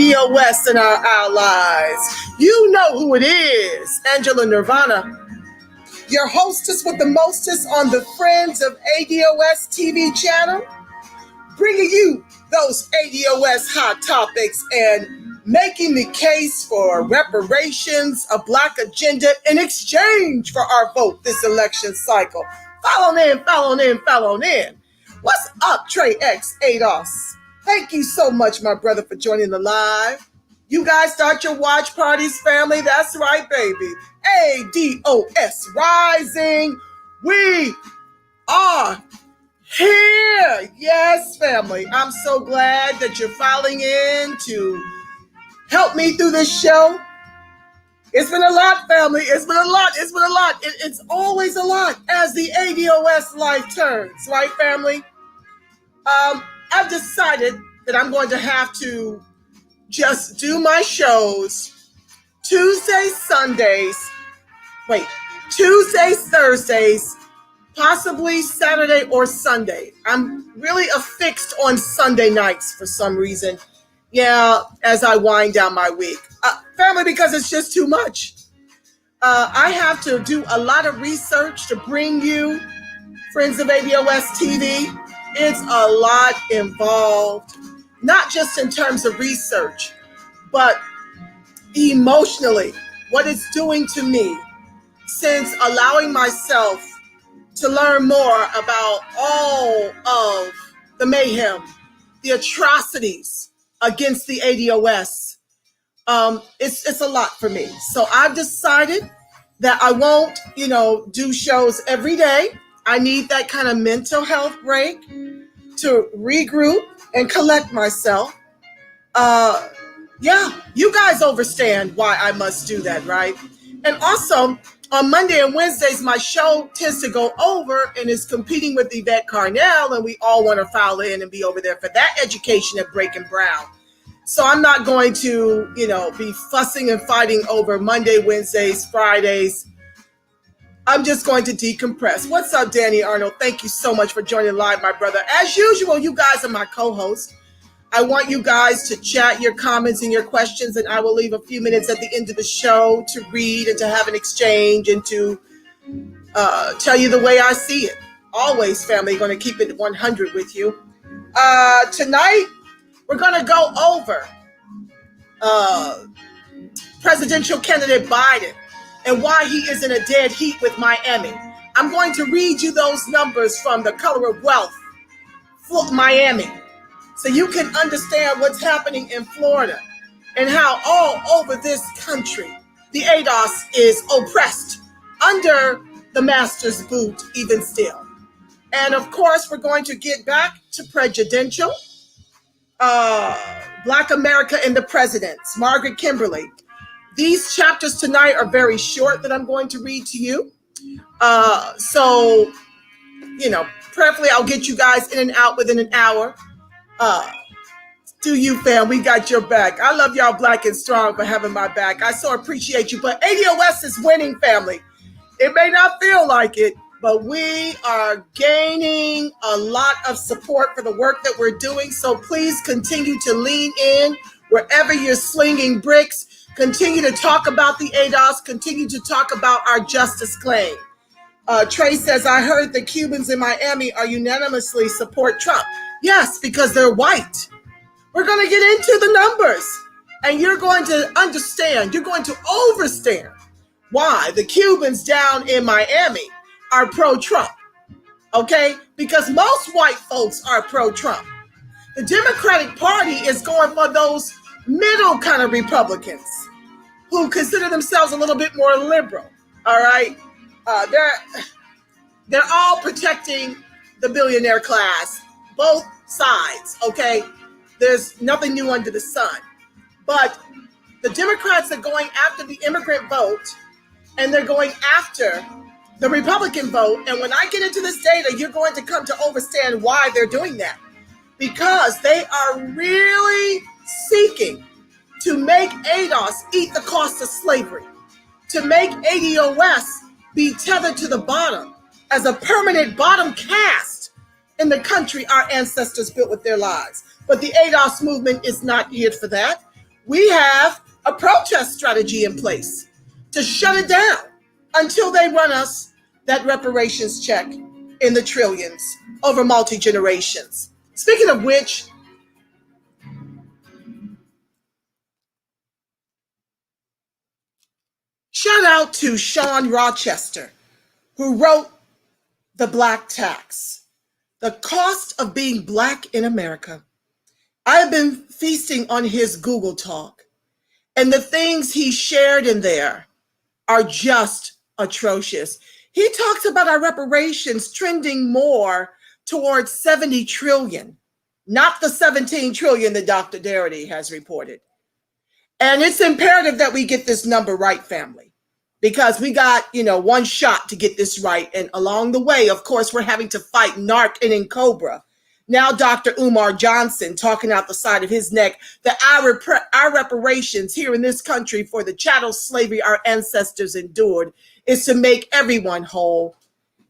ADOS and our allies. You know who it is. Angela Nirvana, your hostess with the mostest on the Friends of ADOS TV channel, bringing you those ADOS hot topics and making the case for reparations, a Black agenda in exchange for our vote this election cycle. Follow in. What's up, Trey X ADOS? Thank you so much, my brother, for joining the live. You guys start your watch parties, family. That's right, baby. ADOS rising. We are here. Yes, family. I'm so glad that you're filing in to help me through this show. It's been a lot, family. It's been a lot. It's always a lot as the ADOS life turns, right, family? I've decided that I'm going to have to just do my shows Tuesdays, Thursdays, possibly Saturday or Sunday. I'm really affixed on Sunday nights for some reason. Yeah, as I wind down my week. Family, because it's just too much. I have to do a lot of research to bring you Friends of ADOS TV. It's a lot involved, not just in terms of research, but emotionally, what it's doing to me since allowing myself to learn more about all of the mayhem, the atrocities against the ADOS. It's a lot for me. So I've decided that I won't, do shows every day. I need that kind of mental health break to regroup and collect myself. You guys understand why I must do that, right? And also, on Monday and Wednesdays, my show tends to go over and is competing with Yvette Carnell, and we all want to file in and be over there for that education at Breaking Brown. So I'm not going to, be fussing and fighting over Monday, Wednesdays, Fridays. I'm just going to decompress. What's up, Danny Arnold? Thank you so much for joining live, my brother. As usual, you guys are my co-hosts. I want you guys to chat your comments and your questions, and I will leave a few minutes at the end of the show to read and to have an exchange and to tell you the way I see it. Always, family, going to keep it 100 with you. Tonight, we're going to go over presidential candidate Biden and why he is in a dead heat with Miami. I'm going to read you those numbers from The Color of Wealth, Miami, so you can understand what's happening in Florida and how all over this country, the ADOS is oppressed under the master's boot even still. And of course, we're going to get back to Prejudential, Black America and the Presidents, Margaret Kimberley. These chapters tonight are very short that I'm going to read to you. So, prayerfully, I'll get you guys in and out within an hour. Do you, fam? We got your back. I love y'all Black and Strong for having my back. I so appreciate you. But ADOS is winning, family. It may not feel like it, but we are gaining a lot of support for the work that we're doing. So please continue to lean in wherever you're slinging bricks. Continue to talk about the ADOS. Continue to talk about our justice claim. Trey says, I heard the Cubans in Miami are unanimously support Trump. Yes, because they're white. We're going to get into the numbers. And you're going to understand, you're going to understand why the Cubans down in Miami are pro-Trump. Okay? Because most white folks are pro-Trump. The Democratic Party is going for those middle kind of Republicans who consider themselves a little bit more liberal. All right? They're all protecting the billionaire class, both sides, okay? There's nothing new under the sun. But the Democrats are going after the immigrant vote, and they're going after the Republican vote. And when I get into this data, you're going to come to understand why they're doing that. Because they are really seeking to make ADOS eat the cost of slavery, to make ADOS be tethered to the bottom as a permanent bottom caste in the country our ancestors built with their lives. But the ADOS movement is not here for that. we have a protest strategy in place to shut it down until they run us that reparations check in the trillions over multi-generations. Speaking of which, shout out to Sean Rochester, who wrote The Black Tax, The Cost of Being Black in America. I have been feasting on his Google Talk, and the things he shared in there are just atrocious. He talks about our reparations trending more towards 70 trillion, not the 17 trillion that Dr. Darity has reported. And it's imperative that we get this number right, family, because we got, one shot to get this right. And along the way, of course, we're having to fight NARC and NCOBRA. Now, Dr. Umar Johnson talking out the side of his neck that our reparations here in this country for the chattel slavery our ancestors endured is to make everyone whole.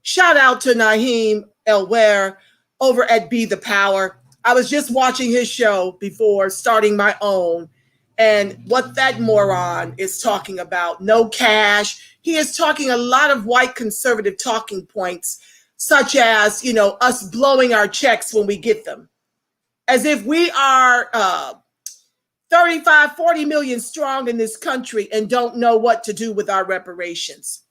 Shout out to Naheem Elware over at Be the Power. I was just watching his show before starting my own, and what that moron is talking about, no cash. He is talking a lot of white conservative talking points, such as, us blowing our checks when we get them, as if we are 35, 40 million strong in this country and don't know what to do with our reparations.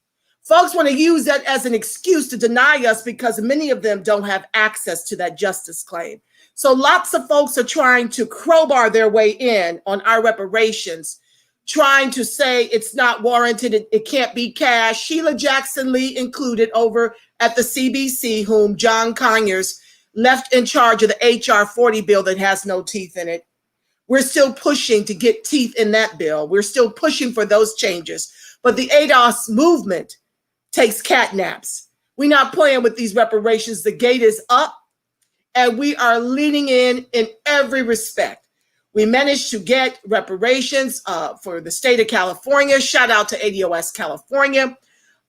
Folks want to use that as an excuse to deny us because many of them don't have access to that justice claim. So lots of folks are trying to crowbar their way in on our reparations, trying to say it's not warranted, it can't be cash. Sheila Jackson Lee included over at the CBC, whom John Conyers left in charge of the HR 40 bill that has no teeth in it. We're still pushing to get teeth in that bill. We're still pushing for those changes. But the ADOS movement takes catnaps. We're not playing with these reparations. The gate is up, and we are leaning in every respect. We managed to get reparations for the state of California. Shout out to ADOS California.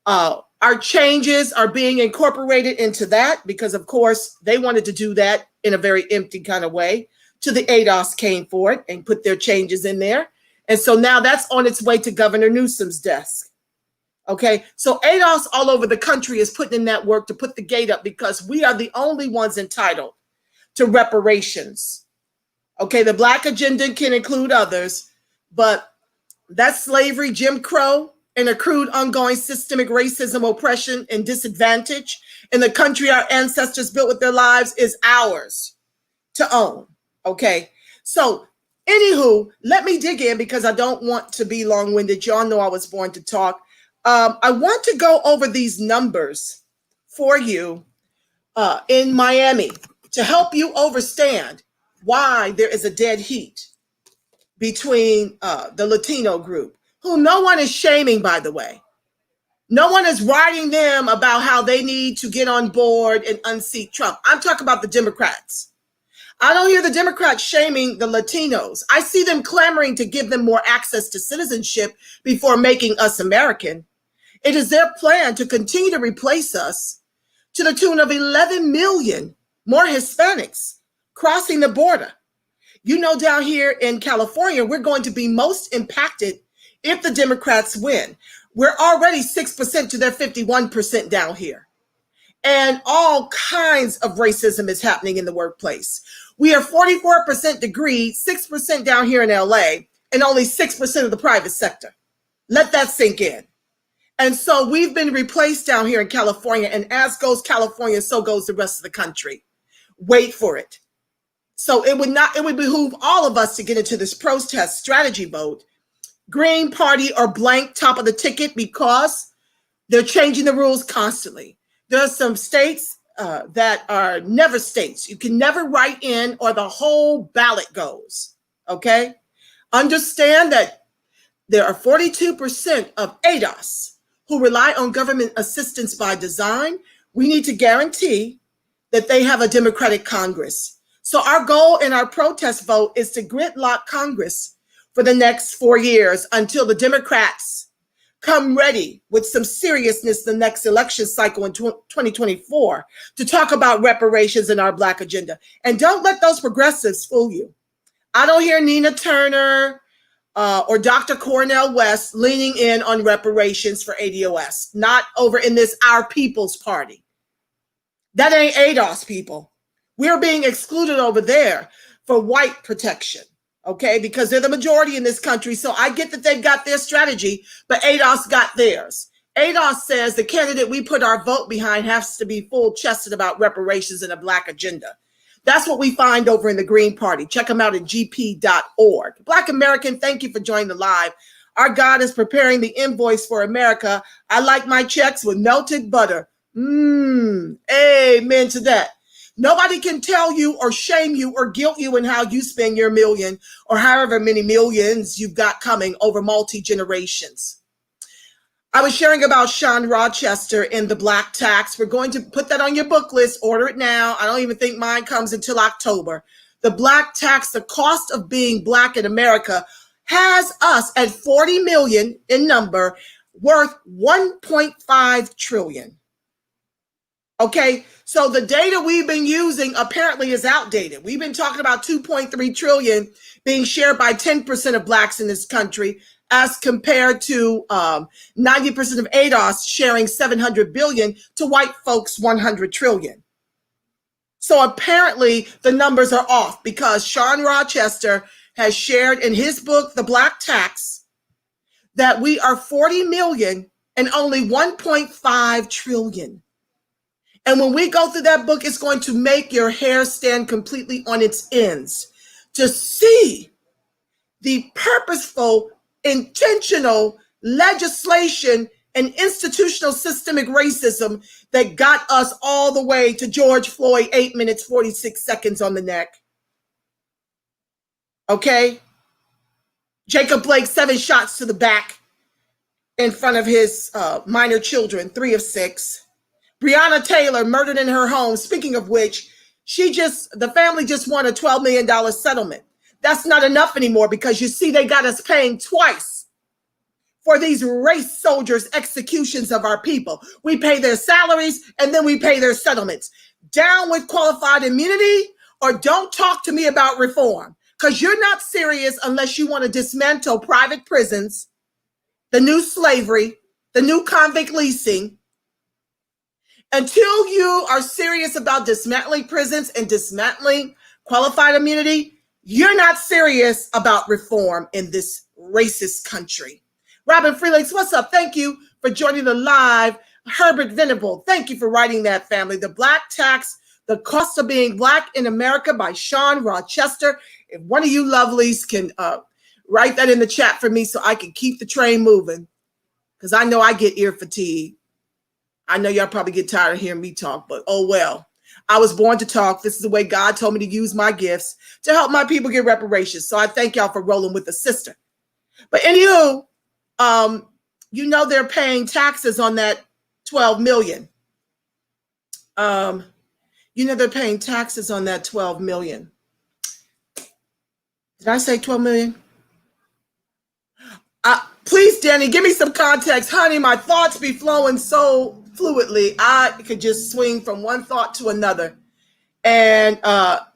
Our changes are being incorporated into that because, of course, they wanted to do that in a very empty kind of way. To the ADOS came for it and put their changes in there. And so now that's on its way to Governor Newsom's desk. Okay, so ADOS all over the country is putting in that work to put the gate up because we are the only ones entitled to reparations. Okay, the Black agenda can include others, but that's slavery, Jim Crow, and accrued ongoing systemic racism, oppression, and disadvantage in the country our ancestors built with their lives is ours to own. Okay, so anywho, let me dig in because I don't want to be long-winded. Y'all know I was born to talk. I want to go over these numbers for you in Miami to help you understand why there is a dead heat between the Latino group, who no one is shaming, by the way. No one is writing them about how they need to get on board and unseat Trump. I'm talking about the Democrats. I don't hear the Democrats shaming the Latinos. I see them clamoring to give them more access to citizenship before making us American. It is their plan to continue to replace us to the tune of 11 million more Hispanics crossing the border. Down here in California, we're going to be most impacted if the Democrats win. We're already 6% to their 51% down here. And all kinds of racism is happening in the workplace. We are 44% degree, 6% down here in LA, and only 6% of the private sector. Let that sink in. And so we've been replaced down here in California, and as goes California, so goes the rest of the country. Wait for it. So it would behoove all of us to get into this protest strategy vote, Green Party or blank, top of the ticket, because they're changing the rules constantly. There are some states that are never states. You can never write in or the whole ballot goes, okay? Understand that there are 42% of ADOS who rely on government assistance by design. We need to guarantee that they have a Democratic Congress. So our goal in our protest vote is to gridlock Congress for the next 4 years until the Democrats come ready with some seriousness the next election cycle in 2024 to talk about reparations in our Black agenda. And don't let those progressives fool you. I don't hear Nina Turner, or Dr. Cornel West leaning in on reparations for ADOS, not over in this Our People's Party. That ain't ADOS, people. We're being excluded over there for white protection, okay? Because they're the majority in this country. So I get that they've got their strategy, but ADOS got theirs. ADOS says the candidate we put our vote behind has to be full-chested about reparations and a Black agenda. That's what we find over in the Green Party. Check them out at gp.org. Black American, thank you for joining the live. Our God is preparing the invoice for America. I like my checks with melted butter. Amen to that. Nobody can tell you or shame you or guilt you in how you spend your million or however many millions you've got coming over multi-generations. I was sharing about Sean Rochester in the Black Tax. We're going to put that on your book list. Order it now. I don't even think mine comes until October. The Black Tax, the cost of being Black in America, has us at 40 million in number, worth 1.5 trillion. Okay, so the data we've been using apparently is outdated. We've been talking about 2.3 trillion being shared by 10% of Blacks in this country, as compared to 90% of ADOS sharing 700 billion to white folks 100 trillion. So apparently the numbers are off because Sean Rochester has shared in his book, The Black Tax, that we are 40 million and only 1.5 trillion. And when we go through that book, it's going to make your hair stand completely on its ends to see the purposeful, intentional legislation and institutional systemic racism that got us all the way to George Floyd, 8 minutes, 46 seconds on the neck. Okay? Jacob Blake, 7 shots to the back in front of his minor children, 3 of 6. Breonna Taylor murdered in her home. Speaking of which, the family just won a $12 million settlement. That's not enough anymore because you see, they got us paying twice for these race soldiers' executions of our people. We pay their salaries and then we pay their settlements. Down with qualified immunity, or don't talk to me about reform, because you're not serious unless you want to dismantle private prisons, the new slavery, the new convict leasing. Until you are serious about dismantling prisons and dismantling qualified immunity, you're not serious about reform in this racist country. Robin Freelinks, what's up? Thank you for joining the live. Herbert Venable, thank you for writing that, family. The Black Tax, The Cost of Being Black in America by Sean Rochester. If one of you lovelies can write that in the chat for me so I can keep the train moving, because I know I get ear fatigue. I know y'all probably get tired of hearing me talk, but oh well. I was born to talk. This is the way God told me to use my gifts to help my people get reparations. So I thank y'all for rolling with the sister. But anywho, you know they're paying taxes on that 12 million. You know they're paying taxes on that 12 million. Did I say 12 million? Please, Danny, give me some context. Honey, my thoughts be flowing so fluidly. I could just swing from one thought to another and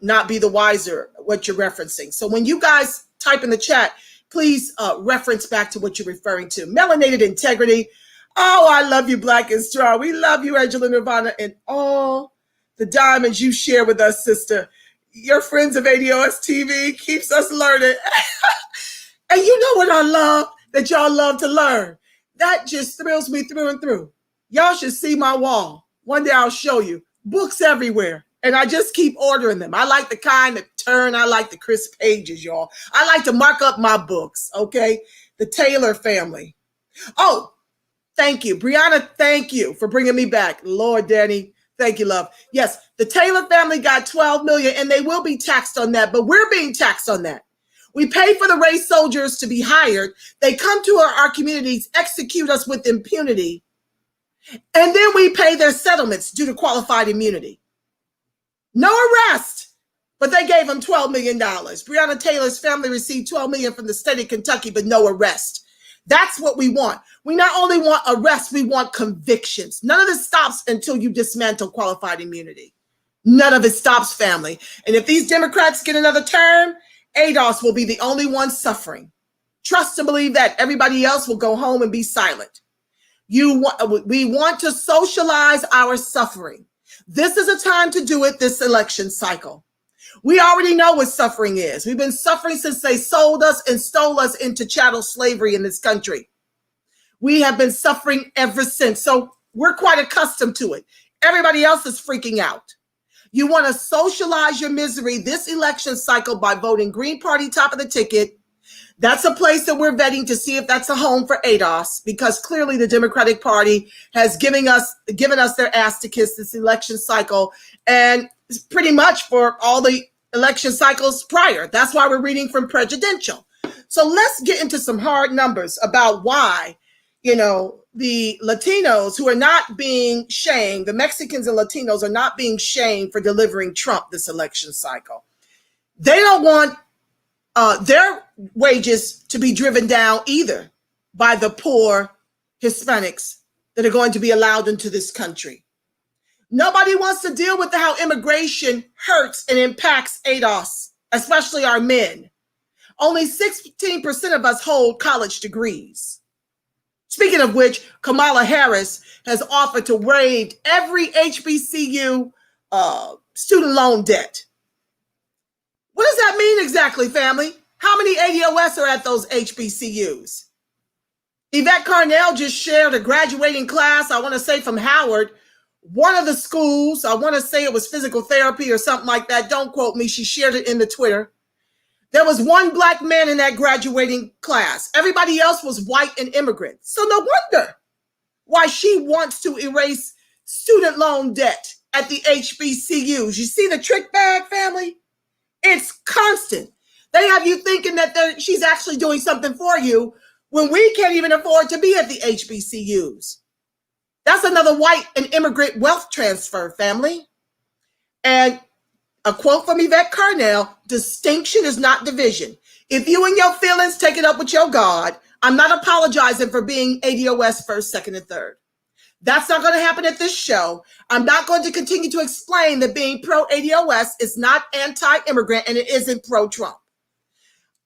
not be the wiser what you're referencing. So when you guys type in the chat, please reference back to what you're referring to. Melanated integrity. Oh, I love you, Black and Strong. We love you, Angela Nirvana, and all the diamonds you share with us, sister. Your friends of ADOS TV keeps us learning. And you know what I love? That y'all love to learn. That just thrills me through and through. Y'all should see my wall. One day I'll show you. Books everywhere. And I just keep ordering them. I like the kind that turn. I like the crisp pages, y'all. I like to mark up my books, okay? The Taylor family. Oh, thank you. Breonna, thank you for bringing me back. Lord, Danny, thank you, love. Yes, the Taylor family got 12 million and they will be taxed on that, but we're being taxed on that. We pay for the race soldiers to be hired. They come to our communities, execute us with impunity, and then we pay their settlements due to qualified immunity. No arrest, but they gave them $12 million. Breonna Taylor's family received $12 million from the state of Kentucky, but no arrest. That's what we want. We not only want arrests, we want convictions. None of this stops until you dismantle qualified immunity. None of it stops, family. And if these Democrats get another term, ADOS will be the only one suffering. trust and believe that everybody else will go home and be silent. We want to socialize our suffering. This is a time to do it this election cycle. We already know what suffering is. We've been suffering since they sold us and stole us into chattel slavery in this country. We have been suffering ever since. So we're quite accustomed to it. Everybody else is freaking out. You want to socialize your misery this election cycle by voting Green Party top of the ticket. That's a place that we're vetting to see if that's a home for ADOS, because clearly the Democratic Party has given us their ass to kiss this election cycle, and pretty much for all the election cycles prior. That's why we're reading from Prejudential. So let's get into some hard numbers about why, the Latinos who are not being shamed, the Mexicans and Latinos are not being shamed for delivering Trump this election cycle. They don't want their wages to be driven down either by the poor Hispanics that are going to be allowed into this country. Nobody wants to deal with how immigration hurts and impacts ADOS, especially our men. Only 16% of us hold college degrees. Speaking of which, Kamala Harris has offered to waive every HBCU student loan debt. What does that mean exactly, family? How many ADOS are at those HBCUs? Yvette Carnell just shared a graduating class, I want to say from Howard, one of the schools. I want to say it was physical therapy or something like that. Don't quote me. She shared it in the Twitter. There was one black man in that graduating class. Everybody else was white and immigrant. So no wonder why she wants to erase student loan debt at the HBCUs. You see the trick bag, family? It's constant. They have you thinking that she's actually doing something for you when we can't even afford to be at the HBCUs. That's another white and immigrant wealth transfer, family. And a quote from Yvette Carnell, distinction is not division. If you and your feelings take it up with your God, I'm not apologizing for being ADOS first, second, and third. That's not going to happen at this show. I'm not going to continue to explain that being pro-ADOS is not anti-immigrant and it isn't pro-Trump.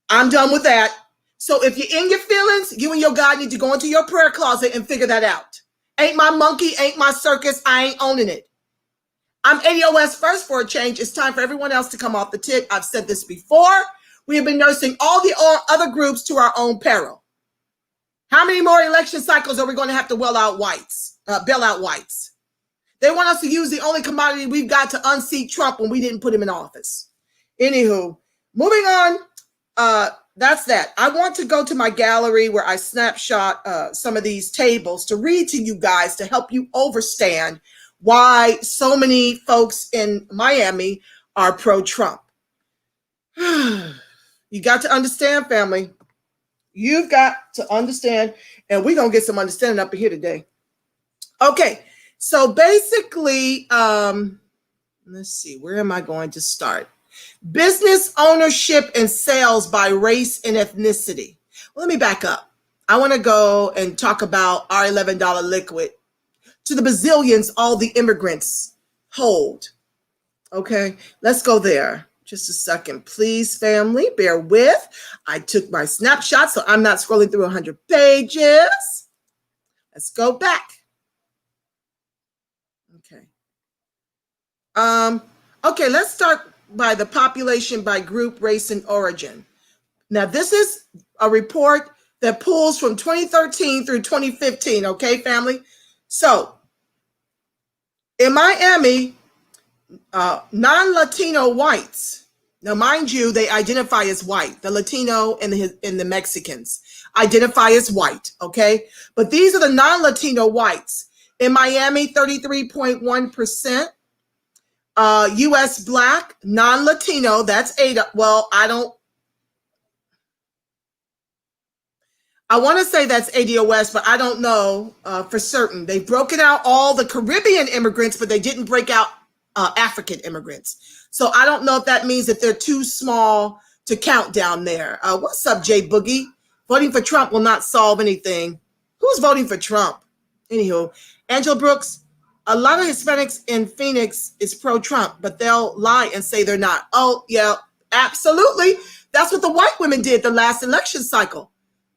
I'm done with that. So if you're in your feelings, you and your God need to go into your prayer closet and figure that out. Ain't my monkey, ain't my circus, I ain't owning it. I'm ADOS first for a change. It's time for everyone else to come off the tick. I've said this before. We have been nursing all the other groups to our own peril. How many more election cycles are we going to have to bail out whites? They want us to use the only commodity we've got to unseat Trump when we didn't put him in office. Anywho, moving on. That's that. I want to go to my gallery where I snapshot some of these tables to read to you guys to help you understand why so many folks in Miami are pro-Trump. You got to understand, family. You've got to understand, and we're going to get some understanding up in here today. Okay, so basically, let's see, where am I going to start? Business ownership and sales by race and ethnicity. Let me back up. I want to go and talk about our $11 liquid to the bazillions all the immigrants hold. Okay, let's go there. Just a second, please, family. Bear with. I took my snapshot, so I'm not scrolling through 100 pages. Let's go back. Okay. Okay, let's start by the population by group, race, and origin. Now, this is a report that pulls from 2013 through 2015, okay, family? So, in Miami, non-Latino whites, now mind you, they identify as white. The Latino and the Mexicans identify as white, okay? But these are the non-Latino whites. In Miami, 33.1%. U.S. Black, non-Latino, that's 8. Well, I want to say that's ADOS, but I don't know for certain. They've broken out all the Caribbean immigrants, but they didn't break out African immigrants. So I don't know if that means that they're too small to count down there. What's up, Jay Boogie? Voting for Trump will not solve anything. Who's voting for Trump? Anywho, Angela Brooks, a lot of Hispanics in Phoenix is pro-Trump, but they'll lie and say they're not. Oh, yeah, absolutely. That's what the white women did the last election cycle.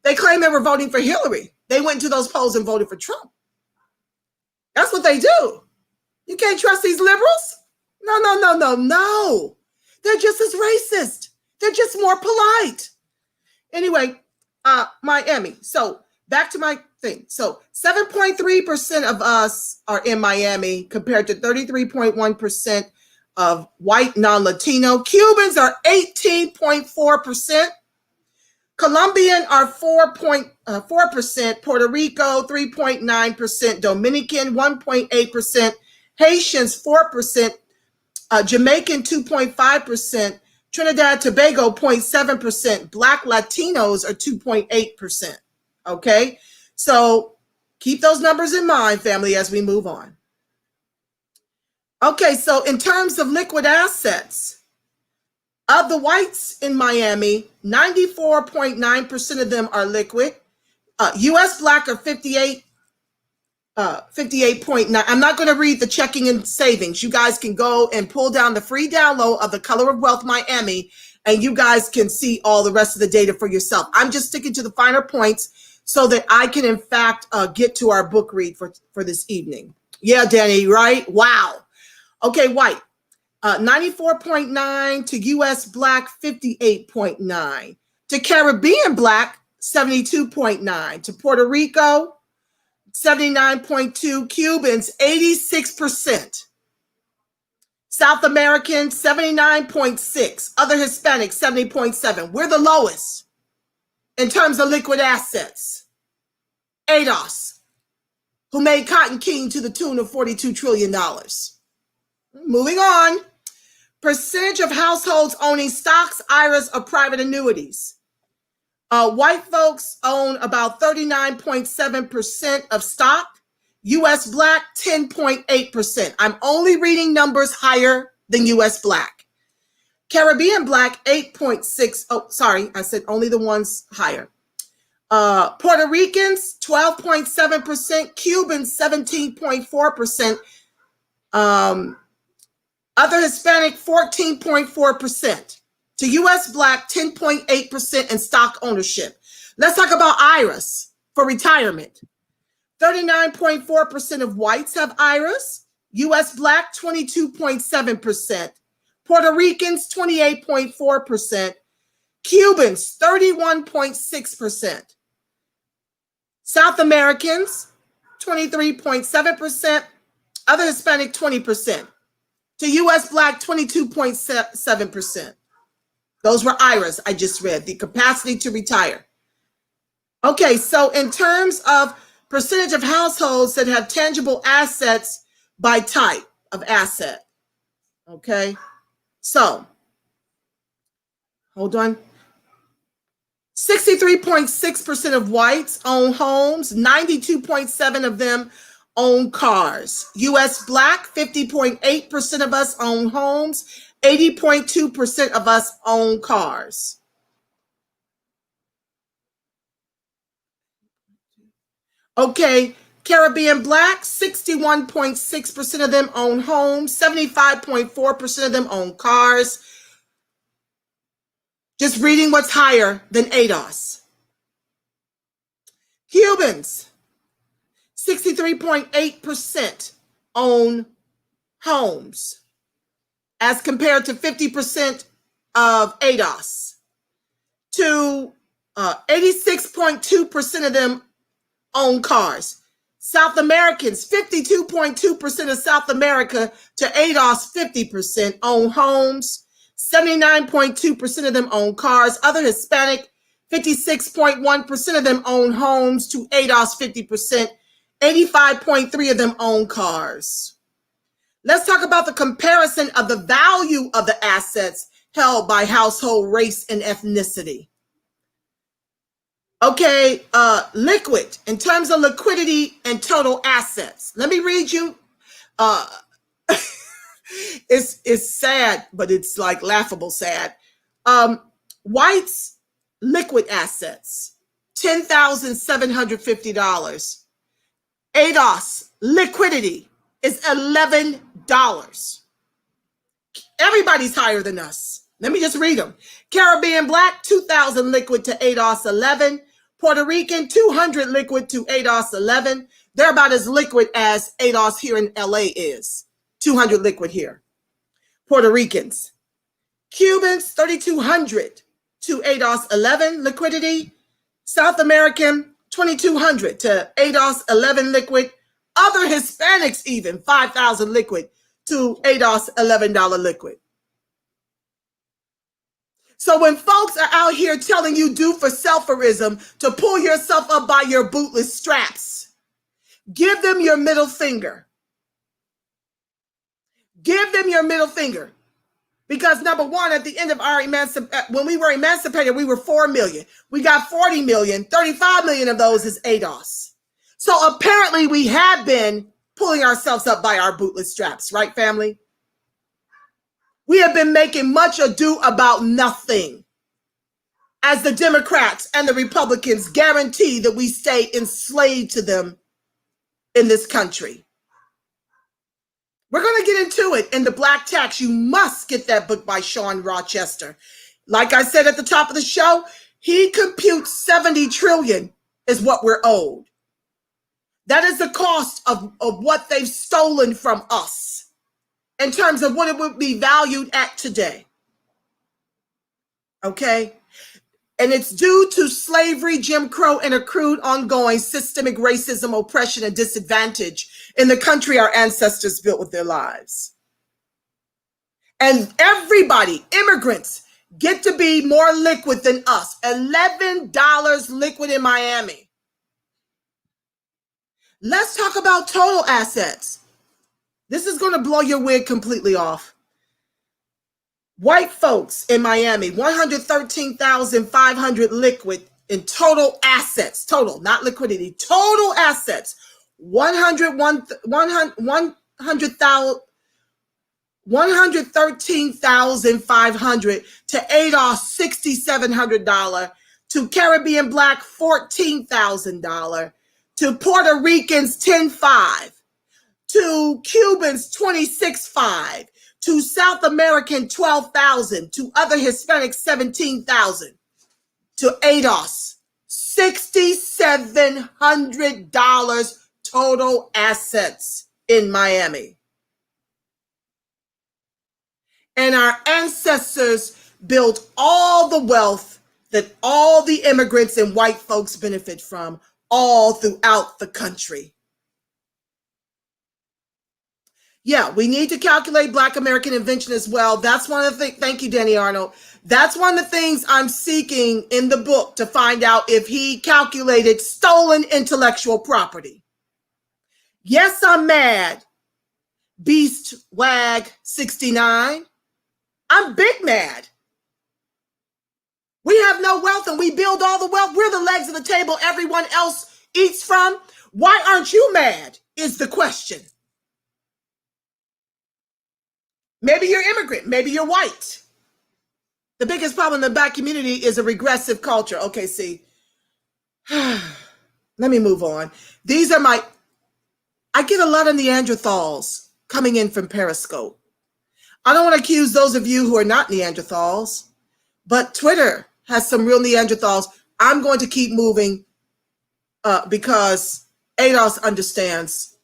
They claim they were voting for Hillary. They went into those polls and voted for Trump. That's what they do. You can't trust these liberals? No, no, no, no, no. They're just as racist. They're just more polite. Anyway, Miami. So back to my thing. So 7.3% of us are in Miami compared to 33.1% of white non-Latino. Cubans are 18.4%. Colombian are 4.4%. Puerto Rico, 3.9%. Dominican, 1.8%. Haitians, 4%. Jamaican, 2.5%. Trinidad, Tobago, 0.7%. Black Latinos are 2.8%. Okay? So keep those numbers in mind, family, as we move on. Okay, so in terms of liquid assets, of the whites in Miami, 94.9% of them are liquid. U.S. Black are 58.9. I'm not going to read the checking and savings. You guys can go and pull down the free download of The Color of Wealth Miami, and you guys can see all the rest of the data for yourself. I'm just sticking to the finer points so that I can, in fact, get to our book read for this evening. Yeah, Danny, right? Wow. Okay, white, 94.9 to U.S. Black, 58.9. To Caribbean Black, 72.9. To Puerto Rico, 79.2. Cubans, 86%. South Americans, 79.6. Other Hispanics, 70.7. We're the lowest in terms of liquid assets. ADOS, who made cotton king to the tune of $42 trillion. Moving on. Percentage of households owning stocks, IRAs, or private annuities. White folks own about 39.7% of stock. U.S. Black, 10.8%. I'm only reading numbers higher than U.S. Black. Caribbean Black, 8.6. Oh, sorry, I said only the ones higher. Puerto Ricans, 12.7%. Cubans, 17.4%. Other Hispanic, 14.4%. To U.S. Black, 10.8% in stock ownership. Let's talk about IRAs for retirement. 39.4% of whites have IRAs. U.S. Black, 22.7%. Puerto Ricans, 28.4%. Cubans, 31.6%. South Americans, 23.7%. Other Hispanic, 20%. To U.S. Black, 22.7%. Those were IRAs I just read, the capacity to retire. Okay, so in terms of percentage of households that have tangible assets by type of asset. Okay, so hold on. 63.6% of whites own homes, 92.7% of them own cars. U.S. Black, 50.8% of us own homes, 80.2% of us own cars. Okay, Caribbean Black, 61.6% of them own homes, 75.4% of them own cars. Just reading what's higher than ADOS. Cubans, 63.8% own homes as compared to 50% of ADOS. To 86.2% of them own cars. South Americans, 52.2% of South America to ADOS, 50% own homes. 79.2% of them own cars. Other Hispanic, 56.1% of them own homes to ADOS, 50%. 85.3% of them own cars. Let's talk about the comparison of the value of the assets held by household, race, and ethnicity. Okay, liquid, in terms of liquidity and total assets. Let me read you. It's sad, but it's like laughable sad. Whites, liquid assets, $10,750. ADOS, liquidity is $11. Everybody's higher than us. Let me just read them. Caribbean Black, 2,000 liquid to ADOS, 11. Puerto Rican, 200 liquid to ADOS 11. They're about as liquid as ADOS here in LA is. 200 liquid here. Puerto Ricans. Cubans, 3,200 to ADOS 11 liquidity. South American, 2,200 to ADOS 11 liquid. Other Hispanics even, 5,000 liquid to ADOS $11 liquid. So when folks are out here telling you do for selferism to pull yourself up by your bootless straps, give them your middle finger. Give them your middle finger. Because number one, at the end of our when we were emancipated, we were 4 million. We got 40 million, 35 million of those is ADOS. So apparently we have been pulling ourselves up by our bootless straps, right, family? We have been making much ado about nothing as the Democrats and the Republicans guarantee that we stay enslaved to them in this country. We're going to get into it in The Black Tax. You must get that book by Sean Rochester. Like I said at the top of the show, he computes 70 trillion is what we're owed. That is the cost of what they've stolen from us in terms of what it would be valued at today. Okay? And it's due to slavery, Jim Crow, and accrued ongoing systemic racism, oppression, and disadvantage in the country our ancestors built with their lives. And everybody, immigrants, get to be more liquid than us. $11 liquid in Miami. Let's talk about total assets. This is going to blow your wig completely off. White folks in Miami, 113,500 liquid in total assets, total, not liquidity, total assets, 113,500 to ADOS $6,700, to Caribbean Black $14,000, to Puerto Ricans $10,500, to Cubans $26,500, to South American $12,000, to other Hispanics $17,000, to ADOS $6,700 total assets in Miami. And our ancestors built all the wealth that all the immigrants and white folks benefit from all throughout the country. Yeah, we need to calculate Black American invention as well. That's one of the things. Thank you, Danny Arnold. That's one of the things I'm seeking in the book, to find out if he calculated stolen intellectual property. Yes, I'm mad. Beast Wag 69. I'm big mad. We have no wealth and we build all the wealth. We're the legs of the table everyone else eats from. Why aren't you mad is the question. Maybe you're immigrant. Maybe you're white. The biggest problem in the Black community is a regressive culture. Okay, see. Let me move on. These are I get a lot of Neanderthals coming in from Periscope. I don't want to accuse those of you who are not Neanderthals, but Twitter has some real Neanderthals. I'm going to keep moving because ADOS understands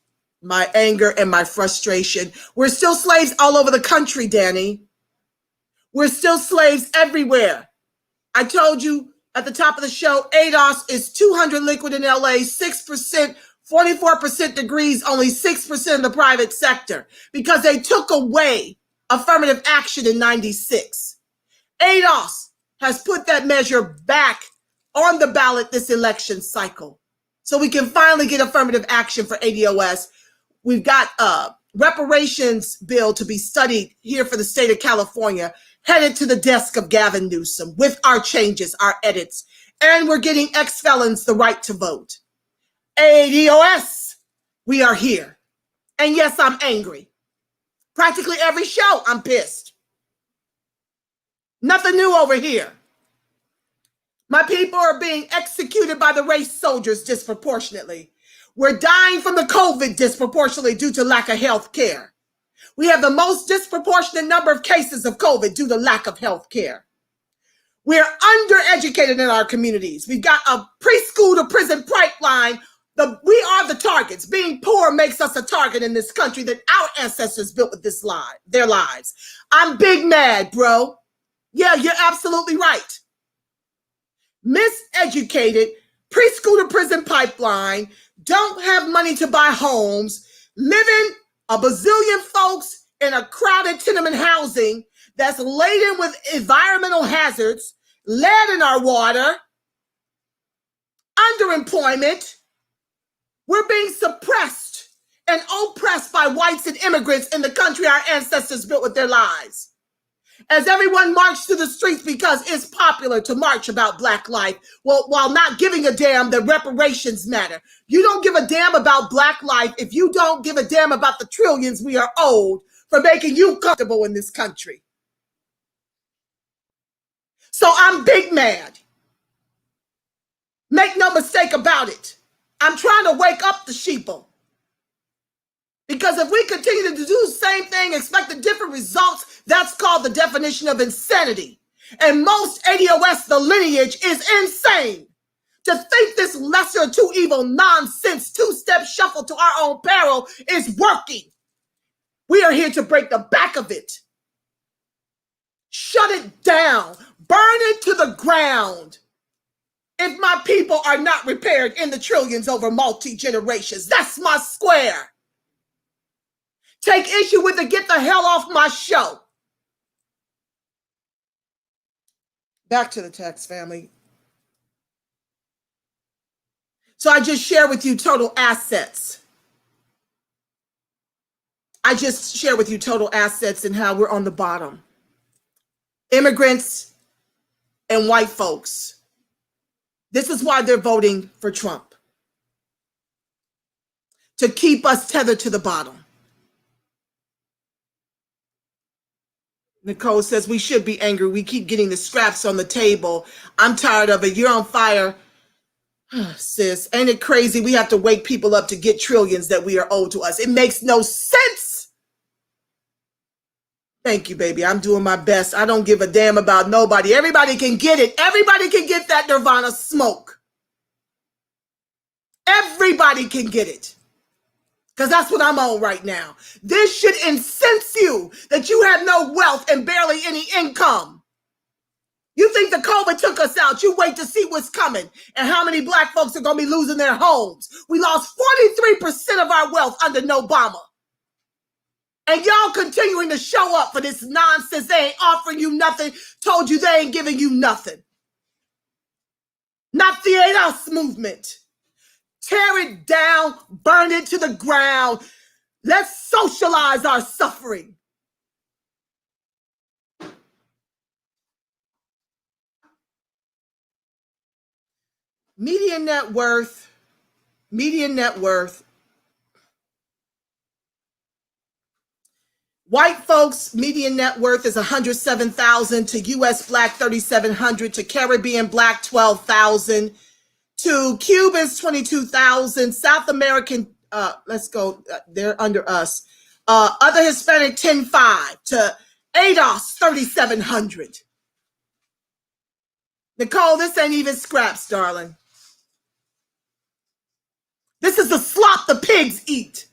my anger and my frustration. We're still slaves all over the country, Danny. We're still slaves everywhere. I told you at the top of the show, ADOS is 200 liquid in LA, 6%, 44% degrees, only 6% in the private sector, because they took away affirmative action in 96. ADOS has put that measure back on the ballot this election cycle, so we can finally get affirmative action for ADOS. We've got a reparations bill to be studied here for the state of California, headed to the desk of Gavin Newsom with our changes, our edits, and we're getting ex-felons the right to vote. ADOS, we are here. And yes, I'm angry. Practically every show, I'm pissed. Nothing new over here. My people are being executed by the race soldiers disproportionately. We're dying from the COVID disproportionately due to lack of health care. We have the most disproportionate number of cases of COVID due to lack of health care. We're undereducated in our communities. We've got a preschool to prison pipeline. We are the targets. Being poor makes us a target in this country that our ancestors built with their lives. I'm big mad, bro. Yeah, you're absolutely right. Miseducated, preschool to prison pipeline, don't have money to buy homes, living a bazillion folks in a crowded tenement housing that's laden with environmental hazards, lead in our water, underemployment. We're being suppressed and oppressed by whites and immigrants in the country our ancestors built with their lives. As everyone marched to the streets because it's popular to march about Black life, well, while not giving a damn that reparations matter. You don't give a damn about Black life if you don't give a damn about the trillions we are owed for making you comfortable in this country. So I'm big mad. Make no mistake about it. I'm trying to wake up the sheeple. Because if we continue to do the same thing, expecting different results, that's called the definition of insanity. And most ADOS, the lineage, is insane. To think this lesser of two evil nonsense two-step shuffle to our own peril is working. We are here to break the back of it. Shut it down. Burn it to the ground. If my people are not repaired in the trillions over multi-generations, that's my square. Take issue with it. Get the hell off my show. Back to the text, family. So I just share with you total assets. I just share with you total assets and how we're on the bottom. Immigrants and white folks. This is why they're voting for Trump. To keep us tethered to the bottom. Nicole says we should be angry. We keep getting the scraps on the table. I'm tired of it. You're on fire. Sis, ain't it crazy? We have to wake people up to get trillions that we are owed to us. It makes no sense. Thank you, baby. I'm doing my best. I don't give a damn about nobody. Everybody can get it. Everybody can get that Nirvana smoke. Everybody can get it. Because that's what I'm on right now. This should incense you that you have no wealth and barely any income. You think the COVID took us out. You wait to see what's coming and how many Black folks are going to be losing their homes. We lost 43% of our wealth under Obama. And y'all continuing to show up for this nonsense. They ain't offering you nothing. Told you they ain't giving you nothing. Not the Ain't Us movement. Tear it down, burn it to the ground. Let's socialize our suffering. Median net worth. White folks, median net worth is $107,000 to U.S. Black $3,700 to Caribbean Black $12,000 to Cubans $22,000, South American, let's go, they're under us. Other Hispanic $10,500 to ADOS $3,700. Nicole, this ain't even scraps, darling. This is the slop the pigs eat.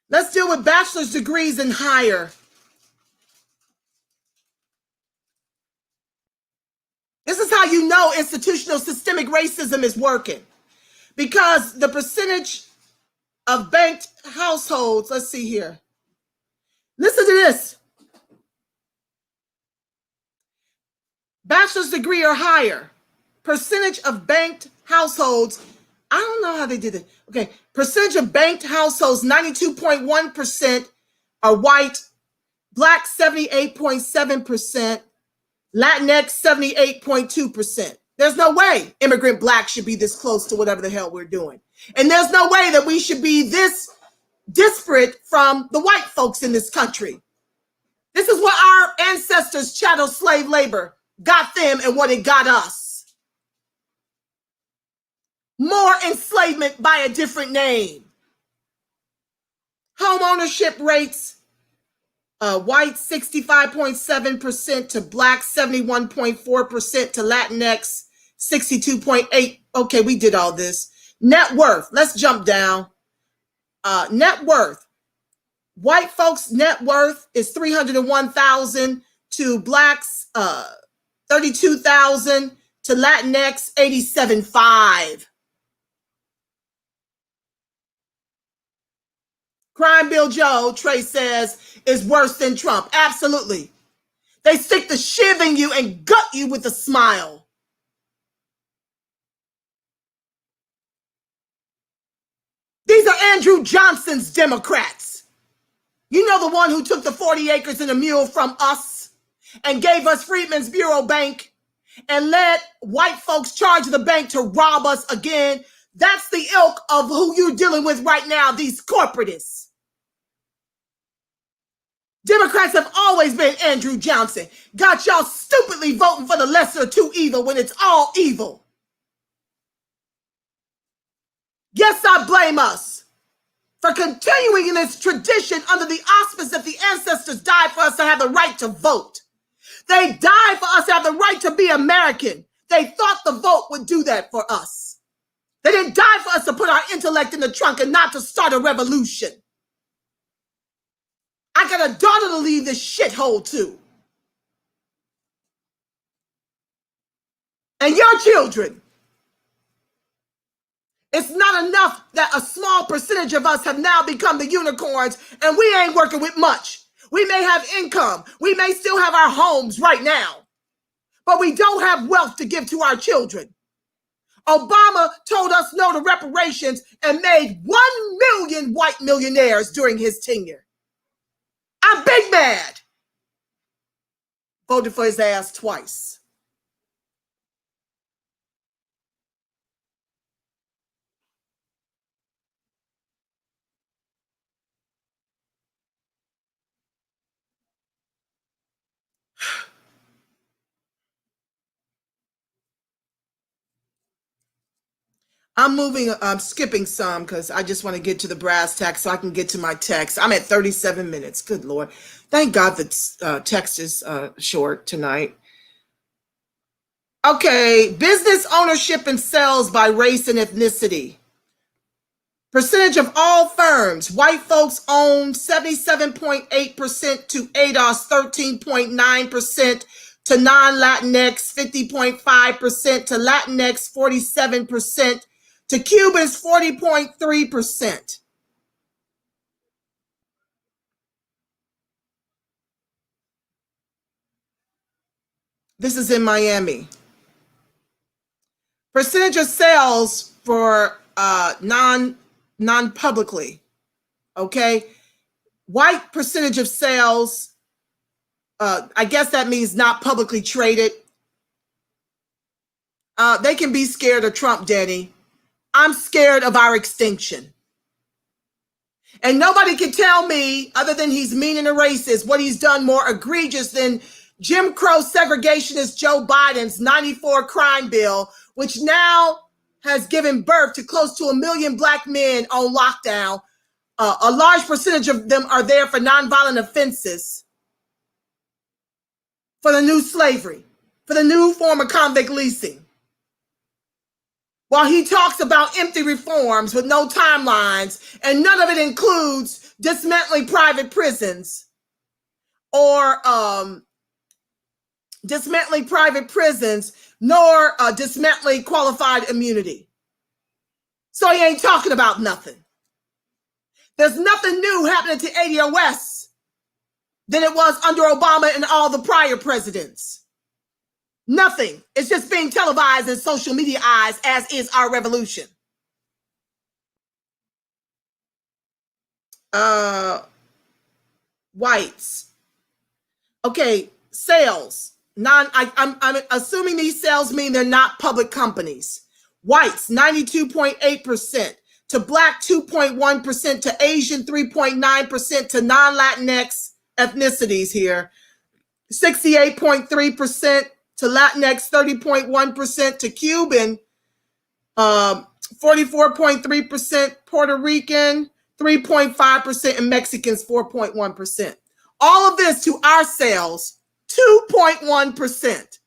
Let's deal with bachelor's degrees and higher. This is how you know institutional systemic racism is working. Because the percentage of banked households, let's see here. Listen to this. Bachelor's degree or higher. Percentage of banked households. I don't know how they did it. Okay. Percentage of banked households, 92.1% are white. Black, 78.7%. Latinx, 78.2%. There's no way immigrant Black should be this close to whatever the hell we're doing. And there's no way that we should be this disparate from the white folks in this country. This is what our ancestors' chattel slave labor got them and what it got us. More enslavement by a different name. Home ownership rates White 65.7% to black 71.4% to Latinx 62.8. Okay, we did all this. Net worth. Let's jump down. Net worth. White folks' net worth is $301,000 to blacks 32,000 to Latinx 87.5. Crime Bill Joe, Trey says, is worse than Trump. Absolutely. They stick the shiv in you and gut you with a smile. These are Andrew Johnson's Democrats. You know, the one who took the 40 acres and a mule from us and gave us Freedmen's Bureau Bank and let white folks charge the bank to rob us again. That's the ilk of who you're dealing with right now, these corporatists. Democrats have always been Andrew Johnson. Got y'all stupidly voting for the lesser of two evil when it's all evil. Yes, I blame us for continuing in this tradition under the auspice that the ancestors died for us to have the right to vote. They died for us to have the right to be American. They thought the vote would do that for us. They didn't die for us to put our intellect in the trunk and not to start a revolution. I got a daughter to leave this shithole to. And your children. It's not enough that a small percentage of us have now become the unicorns and we ain't working with much. We may have income. We may still have our homes right now. But we don't have wealth to give to our children. Obama told us no to reparations and made 1 million white millionaires during his tenure. I'm big mad. Voted for his ass twice. I'm skipping some because I just want to get to the brass tacks so I can get to my text. I'm at 37 minutes. Good Lord. Thank God that text is short tonight. Okay, business ownership and sales by race and ethnicity. Percentage of all firms, white folks own 77.8% to ADOS 13.9%, to non-Latinx 50.5%, to Latinx 47%, to Cubans 40.3%. This is in Miami. Percentage of sales for non-publicly, okay? White percentage of sales, I guess that means not publicly traded. They can be scared of Trump, Danny. I'm scared of our extinction. And nobody can tell me, other than he's mean and a racist, what he's done more egregious than Jim Crow segregationist Joe Biden's 94 crime bill, which now has given birth to close to 1 million black men on lockdown. A large percentage of them are there for nonviolent offenses, for the new slavery, for the new form of convict leasing. While he talks about empty reforms with no timelines, and none of it includes dismantling private prisons or nor dismantling qualified immunity. So he ain't talking about nothing. There's nothing new happening to ADOS than it was under Obama and all the prior presidents. Nothing. It's just being televised in social media eyes, as is our revolution. Whites. Okay, sales. I'm assuming these sales mean they're not public companies. Whites, 92.8%. To black, 2.1%. To Asian, 3.9%. To non-Latinx ethnicities here, 68.3%. To Latinx, 30.1%, to Cuban, 44.3%, Puerto Rican, 3.5%, and Mexicans, 4.1%. All of this to our sales, 2.1%.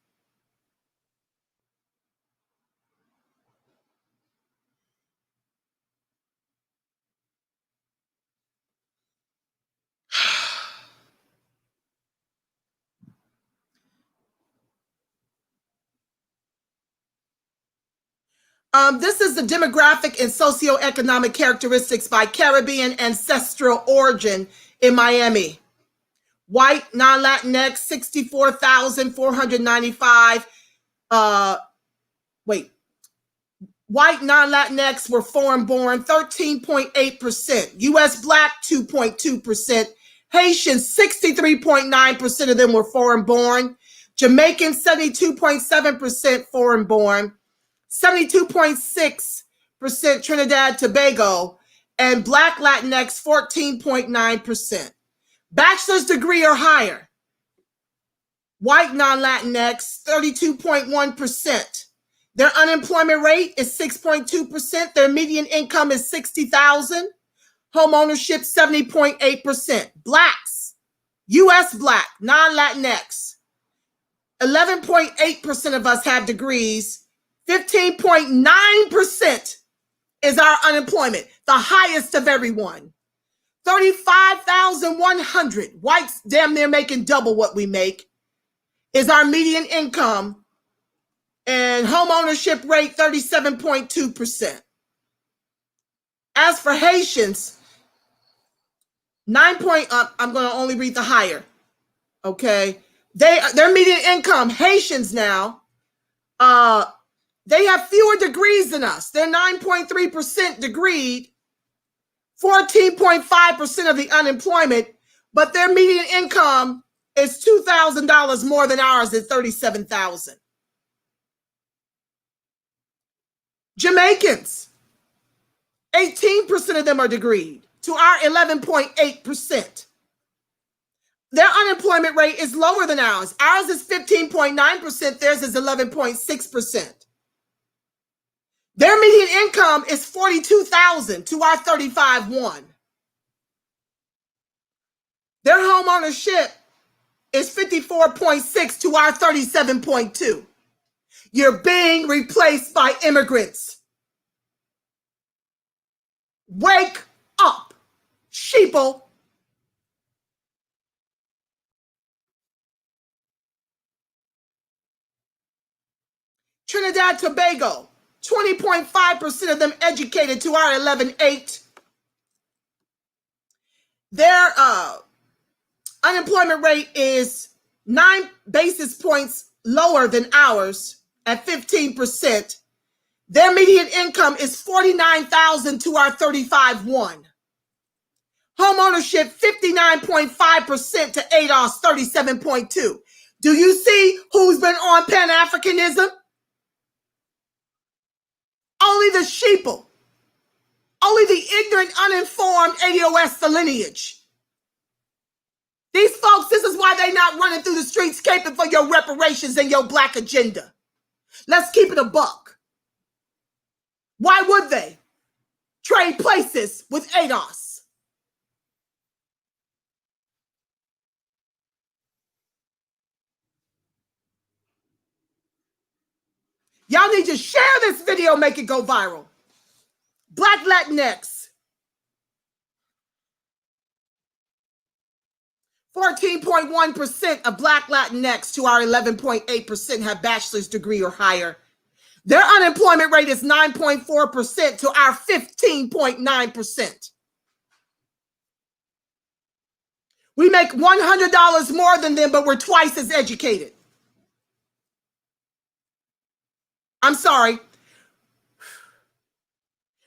This is the demographic and socioeconomic characteristics by Caribbean ancestral origin in Miami. White, non-Latinx, 64,495. White, non-Latinx were foreign-born, 13.8%. U.S. Black, 2.2%. Haitians, 63.9% of them were foreign-born. Jamaicans, 72.7% foreign-born. 72.6% Trinidad Tobago, and Black Latinx 14.9%. Bachelor's degree or higher. White non-Latinx 32.1%. Their unemployment rate is 6.2%. Their median income is $60,000. Home ownership 70.8%. Blacks, U.S. Black, non-Latinx, 11.8% of us have degrees. 15.9% is our unemployment, the highest of everyone. 35,100, whites damn near making double what we make, is our median income, and home ownership rate 37.2%. As for Haitians, I'm going to only read the higher, okay? Their median income, Haitians now, they have fewer degrees than us. They're 9.3% degreed, 14.5% of the unemployment, but their median income is $2,000 more than ours at $37,000. Jamaicans, 18% of them are degreed to our 11.8%. Their unemployment rate is lower than ours. Ours is 15.9%, theirs is 11.6%. Their median income is $42,000 to our $35,100. Their home ownership is 54.6 to our 37.2. You're being replaced by immigrants. Wake up, sheeple. Trinidad Tobago, 20.5% of them educated to our 11.8. Their unemployment rate is 9 basis points lower than ours at 15%. Their median income is $49,000 to our $35,100. Home ownership 59.5% to ADOS 37.2. Do you see who's been on Pan-Africanism? Only the sheeple, only the ignorant, uninformed ADOS the lineage. These folks, this is why they're not running through the streets caping for your reparations and your black agenda. Let's keep it a buck. Why would they trade places with ADOS? Y'all need to share this video, make it go viral. Black Latinx, 14.1% of Black Latinx to our 11.8% have bachelor's degree or higher. Their unemployment rate is 9.4% to our 15.9%. We make $100 more than them, but we're twice as educated. I'm sorry.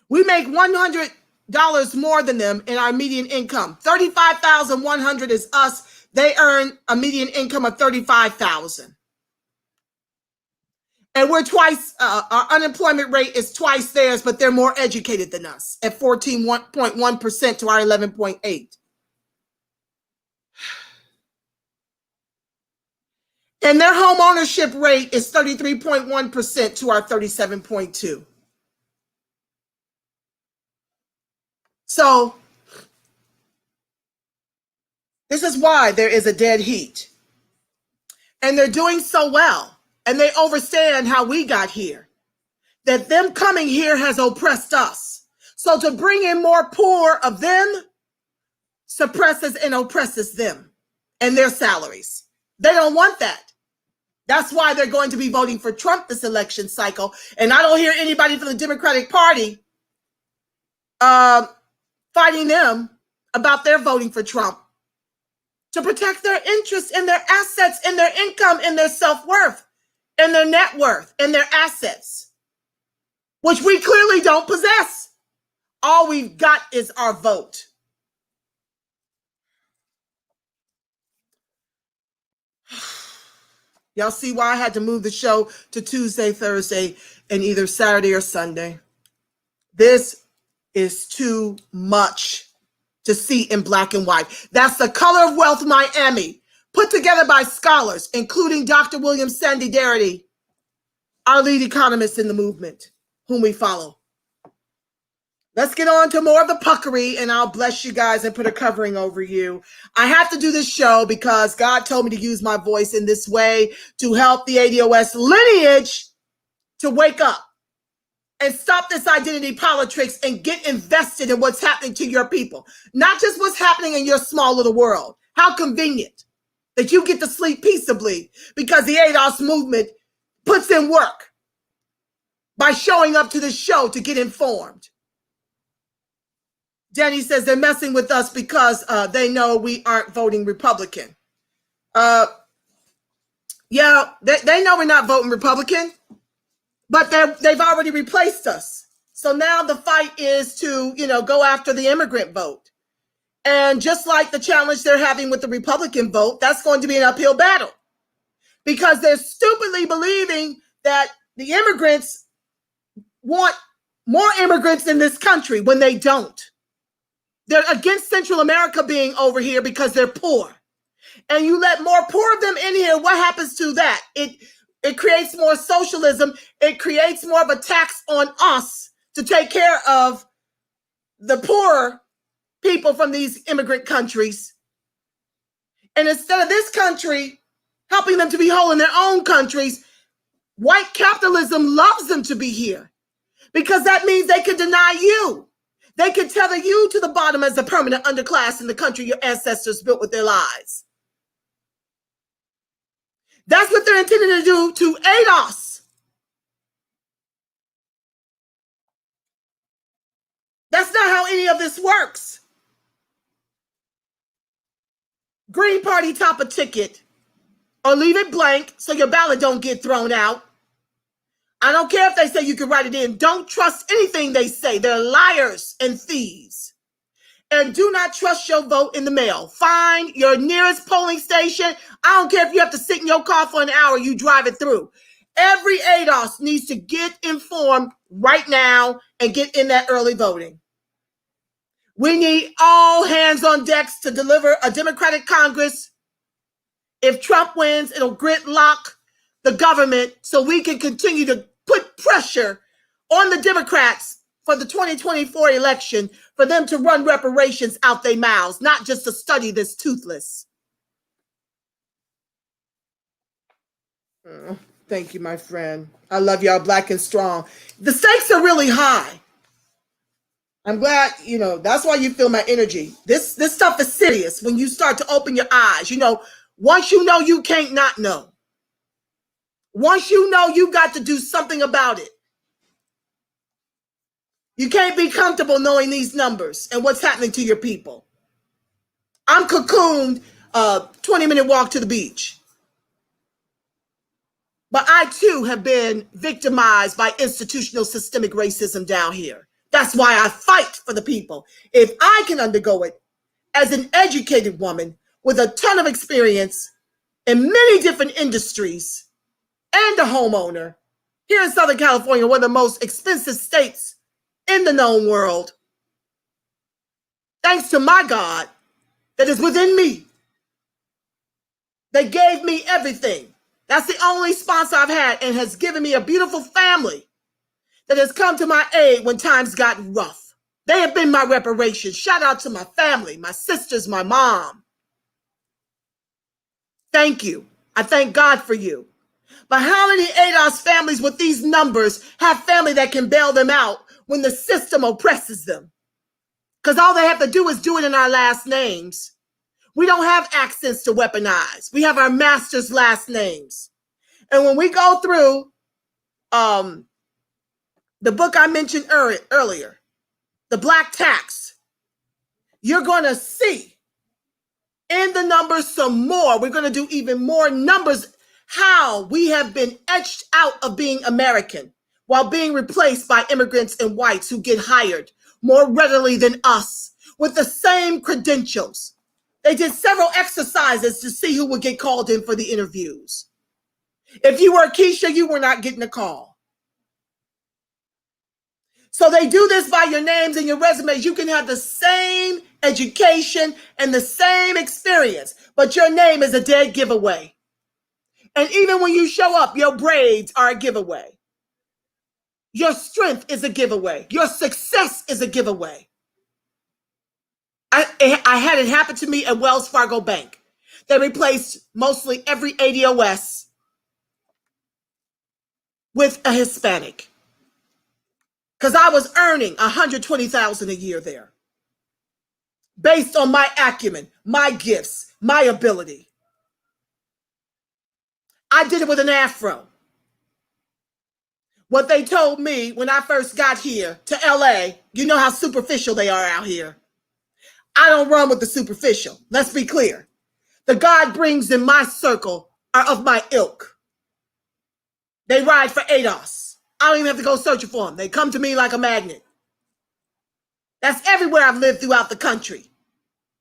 We make $100 more than them in our median income. $35,100 is us. They earn a median income of $35,000. And we're twice, our unemployment rate is twice theirs, but they're more educated than us at 14.1% to our 11.8. And their home ownership rate is 33.1% to our 37.2. So This is why there is a dead heat. And they're doing so well. And they understand how we got here. That them coming here has oppressed us. So to bring in more poor of them suppresses and oppresses them and their salaries. They don't want that. That's why they're going to be voting for Trump this election cycle. And I don't hear anybody from the Democratic Party fighting them about their voting for Trump to protect their interests and their assets and their income and their self-worth and their net worth and their assets, which we clearly don't possess. All we've got is our vote. Y'all see why I had to move the show to Tuesday, Thursday, and either Saturday or Sunday. This is too much to see in black and white. That's The Color of Wealth Miami, put together by scholars, including Dr. William Sandy Darity, our lead economist in the movement, whom we follow. Let's get on to more of the puckery, and I'll bless you guys and put a covering over you. I have to do this show because God told me to use my voice in this way to help the ADOS lineage to wake up and stop this identity politics and get invested in what's happening to your people. Not just what's happening in your small little world. How convenient that you get to sleep peaceably because the ADOS movement puts in work by showing up to the show to get informed. Danny says they're messing with us because they know we aren't voting Republican. Yeah, they know we're not voting Republican, but they've already replaced us. So now the fight is to, go after the immigrant vote. And just like the challenge they're having with the Republican vote, that's going to be an uphill battle because they're stupidly believing that the immigrants want more immigrants in this country when they don't. They're against Central America being over here because they're poor. And you let more poor of them in here, what happens to that? It creates more socialism. It creates more of a tax on us to take care of the poor people from these immigrant countries. And instead of this country helping them to be whole in their own countries, white capitalism loves them to be here because that means they can deny you. They can tether you to the bottom as a permanent underclass in the country your ancestors built with their lives. That's what they're intending to do to ADOS. That's not how any of this works. Green Party, top a ticket or leave it blank so your ballot don't get thrown out. I don't care if they say you can write it in. Don't trust anything they say. They're liars and thieves. And do not trust your vote in the mail. Find your nearest polling station. I don't care if you have to sit in your car for an hour, you drive it through. Every ADOS needs to get informed right now and get in that early voting. We need all hands on decks to deliver a Democratic Congress. If Trump wins, it'll gridlock the government so we can continue to put pressure on the Democrats for the 2024 election for them to run reparations out their mouths, not just to study this toothless. Thank you, my friend. I love y'all black and strong. The stakes are really high. I'm glad, that's why you feel my energy. This stuff is serious when you start to open your eyes. Once you know, you can't not know. Once you know, you got to do something about it. You can't be comfortable knowing these numbers and what's happening to your people. I'm cocooned, 20-minute walk to the beach. But I too have been victimized by institutional systemic racism down here. That's why I fight for the people. If I can undergo it as an educated woman with a ton of experience in many different industries and a homeowner here in Southern California, one of the most expensive states in the known world, thanks to my God that is within me. They gave me everything. That's the only sponsor I've had and has given me a beautiful family that has come to my aid when times got rough. They have been my reparations. Shout out to my family, my sisters, my mom. Thank you. I thank God for you. But how many ADOS families with these numbers have family that can bail them out when the system oppresses them? Because all they have to do is do it in our last names. We don't have accents to weaponize. We have our master's last names. And when we go through the book I mentioned earlier, The Black Tax, you're going to see in the numbers some more. We're going to do even more numbers, how we have been etched out of being American while being replaced by immigrants and whites who get hired more readily than us with the same credentials. They did several exercises to see who would get called in for the interviews. If you were Keisha, you were not getting a call. So they do this by your names and your resumes. You can have the same education and the same experience, but your name is a dead giveaway. And even when you show up, your braids are a giveaway. Your strength is a giveaway. Your success is a giveaway. I had it happen to me at Wells Fargo Bank. They replaced mostly every ADOS with a Hispanic, because I was earning $120,000 a year there based on my acumen, my gifts, my ability. I did it with an afro. What they told me when I first got here to LA, you know how superficial they are out here. I don't run with the superficial. Let's be clear. The God brings in my circle are of my ilk. They ride for ADOS. I don't even have to go searching for them. They come to me like a magnet. That's everywhere I've lived throughout the country.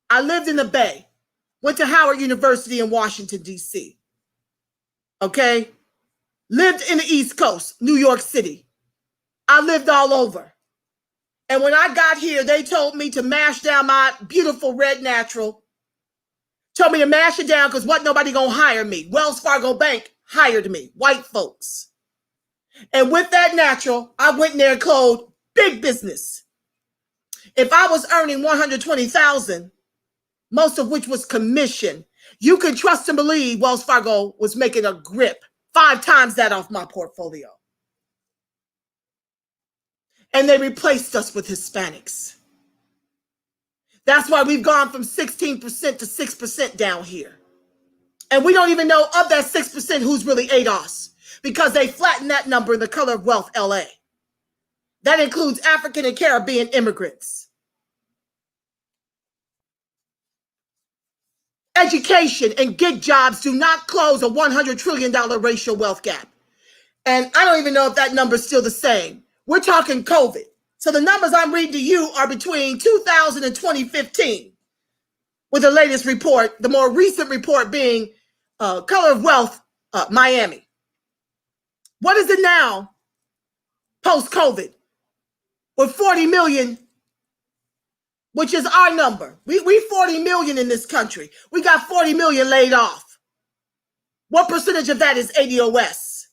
I lived in the Bay, went to Howard University in Washington, D.C. Okay? Lived in the East Coast, New York City. I lived all over. And when I got here, they told me to mash down my beautiful red natural. Told me to mash it down because wasn't nobody going to hire me. Wells Fargo Bank hired me, white folks. And with that natural, I went in there and closed big business. If I was earning $120,000, most of which was commission, you could trust and believe Wells Fargo was making a grip 5 times that off my portfolio. And they replaced us with Hispanics. That's why we've gone from 16% to 6% down here. And we don't even know of that 6% who's really ADOS, because they flattened that number in the Color of Wealth LA. That includes African and Caribbean immigrants. Education and gig jobs do not close a $100 trillion racial wealth gap. And I don't even know if that number is still the same. We're talking COVID. So the numbers I'm reading to you are between 2000 and 2015, with the latest report, the more recent report being Color of Wealth, Miami. What is it now, post-COVID? With 40 million, which is our number. We 40 million in this country. We got 40 million laid off. What percentage of that is ADOS?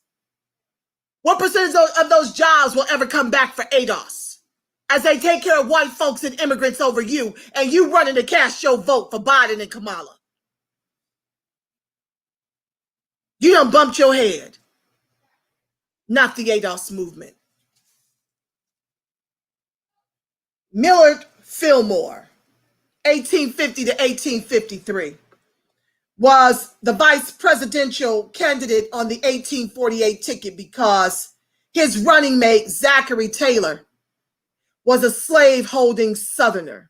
What percentage of those jobs will ever come back for ADOS? As they take care of white folks and immigrants over you, and you running to cast your vote for Biden and Kamala. You done bumped your head. Not the ADOS movement. Millard Fillmore, 1850 to 1853, was the vice presidential candidate on the 1848 ticket because his running mate, Zachary Taylor, was a slave-holding Southerner.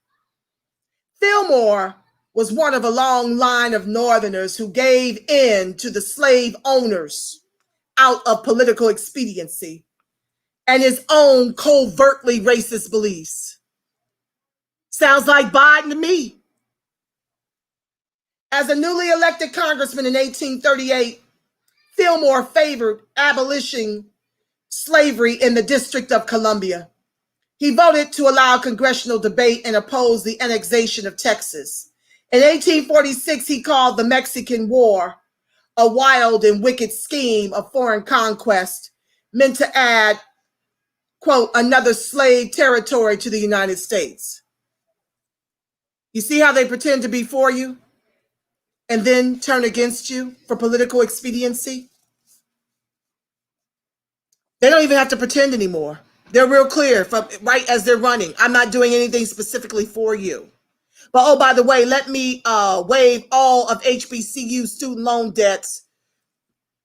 Fillmore was one of a long line of Northerners who gave in to the slave owners out of political expediency and his own covertly racist beliefs. Sounds like Biden to me. As a newly elected congressman in 1838, Fillmore favored abolishing slavery in the District of Columbia. He voted to allow congressional debate and oppose the annexation of Texas. In 1846, he called the Mexican War a wild and wicked scheme of foreign conquest meant to add, quote, another slave territory to the United States. You see how they pretend to be for you? and then turn against you for political expediency? They don't even have to pretend anymore. They're real clear from right as they're running. I'm not doing anything specifically for you. But oh, by the way, let me waive all of HBCU student loan debts,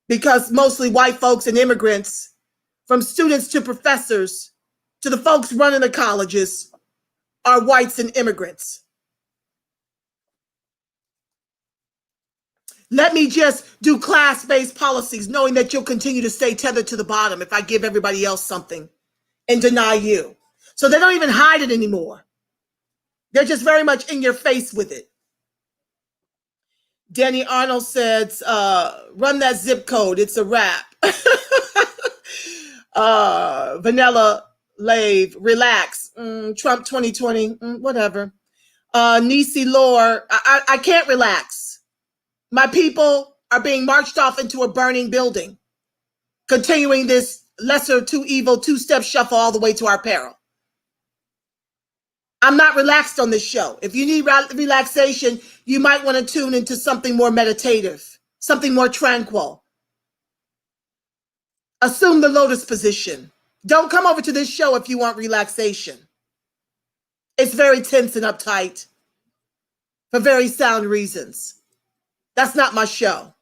because mostly white folks and immigrants, from students to professors to the folks running the colleges, are whites and immigrants. Let me just do class-based policies, knowing that you'll continue to stay tethered to the bottom if I give everybody else something and deny you. So they don't even hide it anymore. They're just very much in your face with it. Danny Arnold says, run that zip code. It's a wrap. Vanilla Lave, relax. Trump 2020, whatever. Nisi Lore, I can't relax. My people are being marched off into a burning building, continuing this lesser two evil two-step shuffle all the way to our peril. I'm not relaxed on this show. If you need relaxation, you might want to tune into something more meditative, something more tranquil. Assume the lotus position. Don't come over to this show if you want relaxation. It's very tense and uptight for very sound reasons. That's not my show.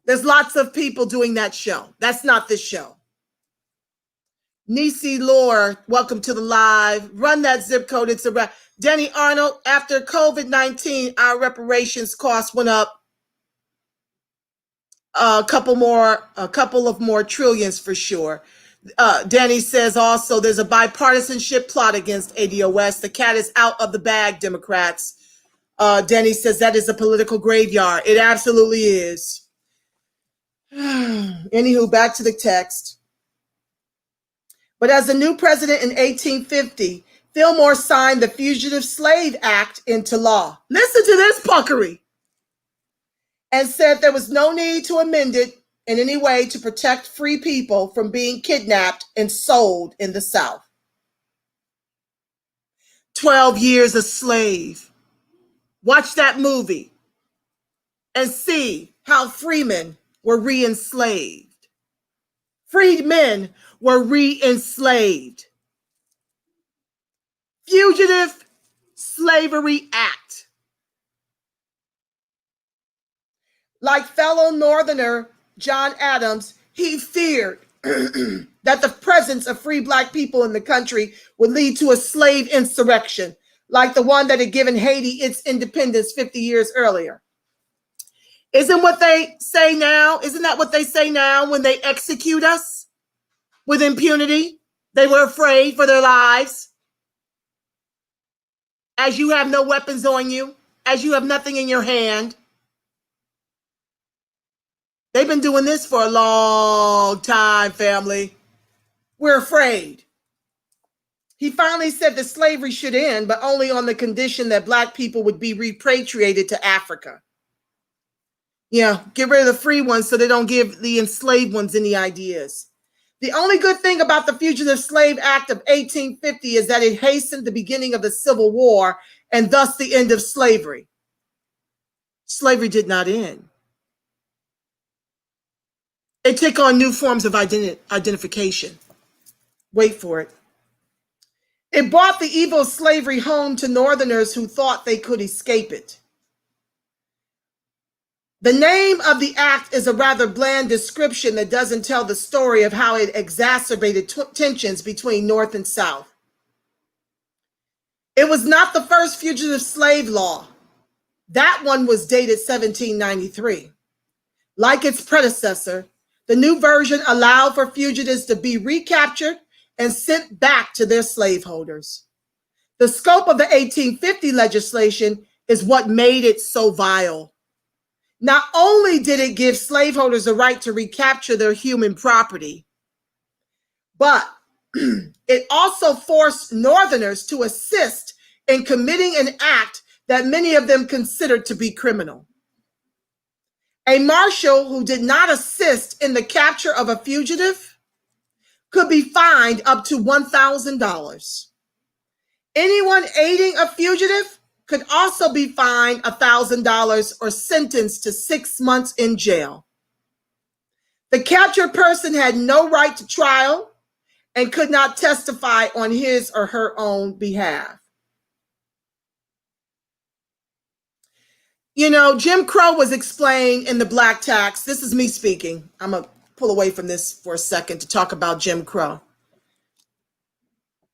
There's lots of people doing that show. That's not this show. Nisi Lore, welcome to the live. Run that zip code. It's a wrap. Danny Arnold, after COVID-19, our reparations costs went up a couple of more trillions for sure. Danny says also there's a bipartisanship plot against ADOS. The cat is out of the bag, Democrats. Danny says that is a political graveyard. It absolutely is. Anywho, back to the text. But as the new president in 1850, Fillmore signed the Fugitive Slave Act into law. Listen to this puckery. And said there was no need to amend it in any way to protect free people from being kidnapped and sold in the South. 12 years a slave. Watch that movie and see how freemen were re-enslaved. Freedmen were re-enslaved. Fugitive Slavery Act. Like fellow Northerner John Adams, he feared that the presence of free Black people in the country would lead to a slave insurrection, like the one that had given Haiti its independence 50 years earlier. Isn't what they say now? Isn't that what they say now when they execute us with impunity? They were afraid for their lives. As you have no weapons on you, as you have nothing in your hand. They've been doing this for a long time, family. We're afraid. He finally said that slavery should end, but only on the condition that Black people would be repatriated to Africa. Yeah, get rid of the free ones so they don't give the enslaved ones any ideas. The only good thing about the Fugitive Slave Act of 1850 is that it hastened the beginning of the Civil War and thus the end of slavery. Slavery did not end. It took on new forms of identification. Wait for it. It brought the evil of slavery home to Northerners who thought they could escape it. The name of the act is a rather bland description that doesn't tell the story of how it exacerbated tensions between North and South. It was not the first fugitive slave law. That one was dated 1793. Like its predecessor, the new version allowed for fugitives to be recaptured and sent back to their slaveholders. The scope of the 1850 legislation is what made it so vile. Not only did it give slaveholders a right to recapture their human property, but it also forced Northerners to assist in committing an act that many of them considered to be criminal. A marshal who did not assist in the capture of a fugitive could be fined up to $1,000. Anyone aiding a fugitive could also be fined $1,000 or sentenced to 6 months in jail. The captured person had no right to trial and could not testify on his or her own behalf. You know, Jim Crow was explained in the Black Tax. This is me speaking. I'm going to pull away from this for a second to talk about Jim Crow.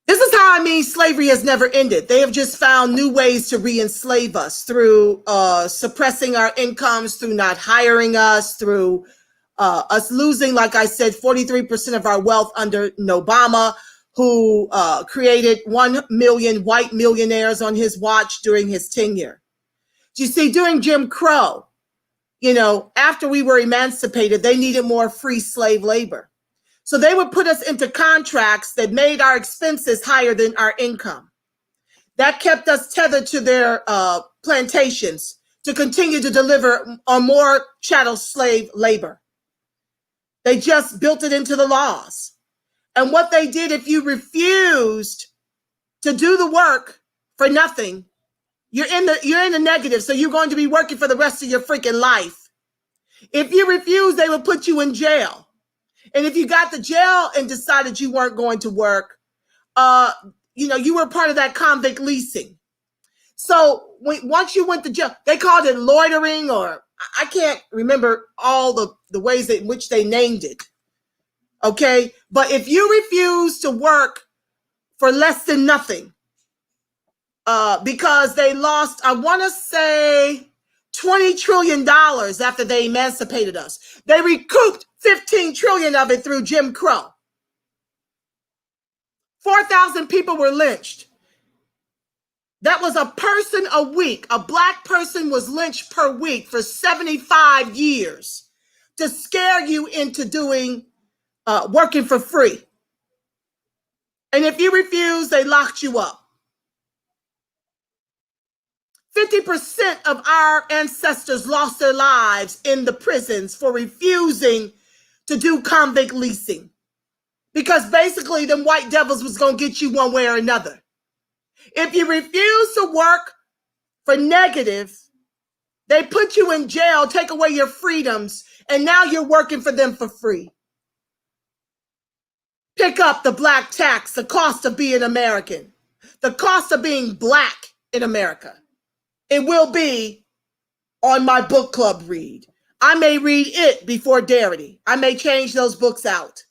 This is how I mean slavery has never ended. They have just found new ways to re-enslave us through suppressing our incomes, through not hiring us, through us losing, like I said, 43% of our wealth under Obama, who created 1 million white millionaires on his watch during his tenure. You see, during Jim Crow, you know, after we were emancipated, they needed more free slave labor. So they would put us into contracts that made our expenses higher than our income. That kept us tethered to their plantations to continue to deliver on more chattel slave labor. They just built it into the laws. And what they did, if you refused to do the work for nothing, you're in the negative, so you're going to be working for the rest of your freaking life. If you refuse, they would put you in jail. And if you got to jail and decided you weren't going to work, you know, you were part of that convict leasing. So once you went to jail, they called it loitering, or I can't remember all the ways in which they named it. Okay. But if you refuse to work for less than nothing, because they lost, I want to say $20 trillion after they emancipated us. They recouped 15 trillion of it through Jim Crow. 4,000 people were lynched. That was a person a week. A black person was lynched per week for 75 years to scare you into doing, working for free. And if you refuse, they locked you up. 50% of our ancestors lost their lives in the prisons for refusing to do convict leasing, because basically them white devils was going to get you one way or another. If you refuse to work for negative, they put you in jail, take away your freedoms, and now you're working for them for free. Pick up the black tax, the cost of being American, the cost of being black in America. It will be on my book club read. I may read it before Darity. I may change those books out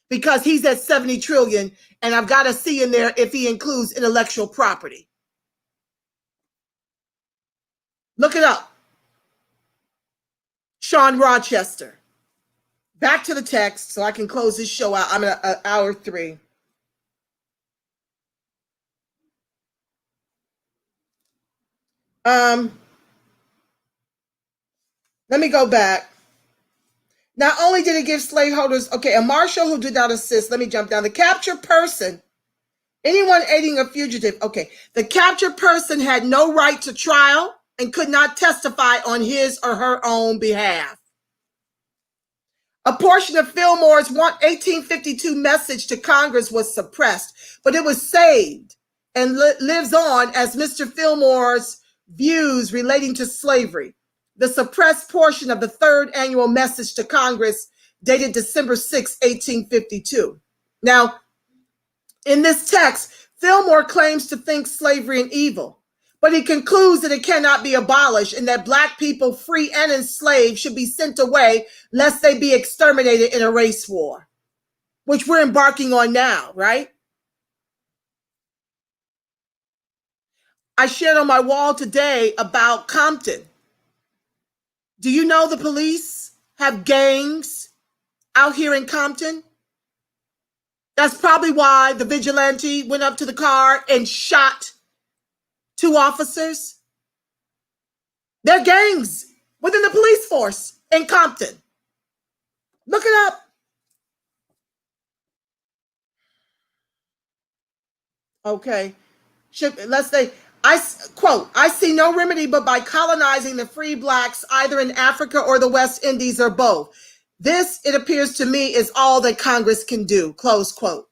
because he's at 70 trillion and I've got to see in there if he includes intellectual property. Look it up. Sean Rochester. Back to the text so I can close this show out. I'm at hour 3. Let me go back. Not only did it give slaveholders, okay, a marshal who did not assist, let me jump down. The captured person, anyone aiding a fugitive, okay, the captured person had no right to trial and could not testify on his or her own behalf. A portion of Fillmore's 1852 message to Congress was suppressed, but it was saved and lives on as Mr. Fillmore's views relating to slavery. The suppressed portion of the third annual message to Congress dated December 6, 1852. Now, in this text, Fillmore claims to think slavery an evil, but he concludes that it cannot be abolished and that black people, free and enslaved, should be sent away lest they be exterminated in a race war, which we're embarking on now, right? I shared on my wall today about Compton. Do you know the police have gangs out here in Compton? That's probably why the vigilante went up to the car and shot 2 officers. They're gangs within the police force in Compton. Look it up. Okay. Let's say, I quote, I see no remedy but by colonizing the free blacks either in Africa or the West Indies or both. This, it appears to me, is all that Congress can do, close quote.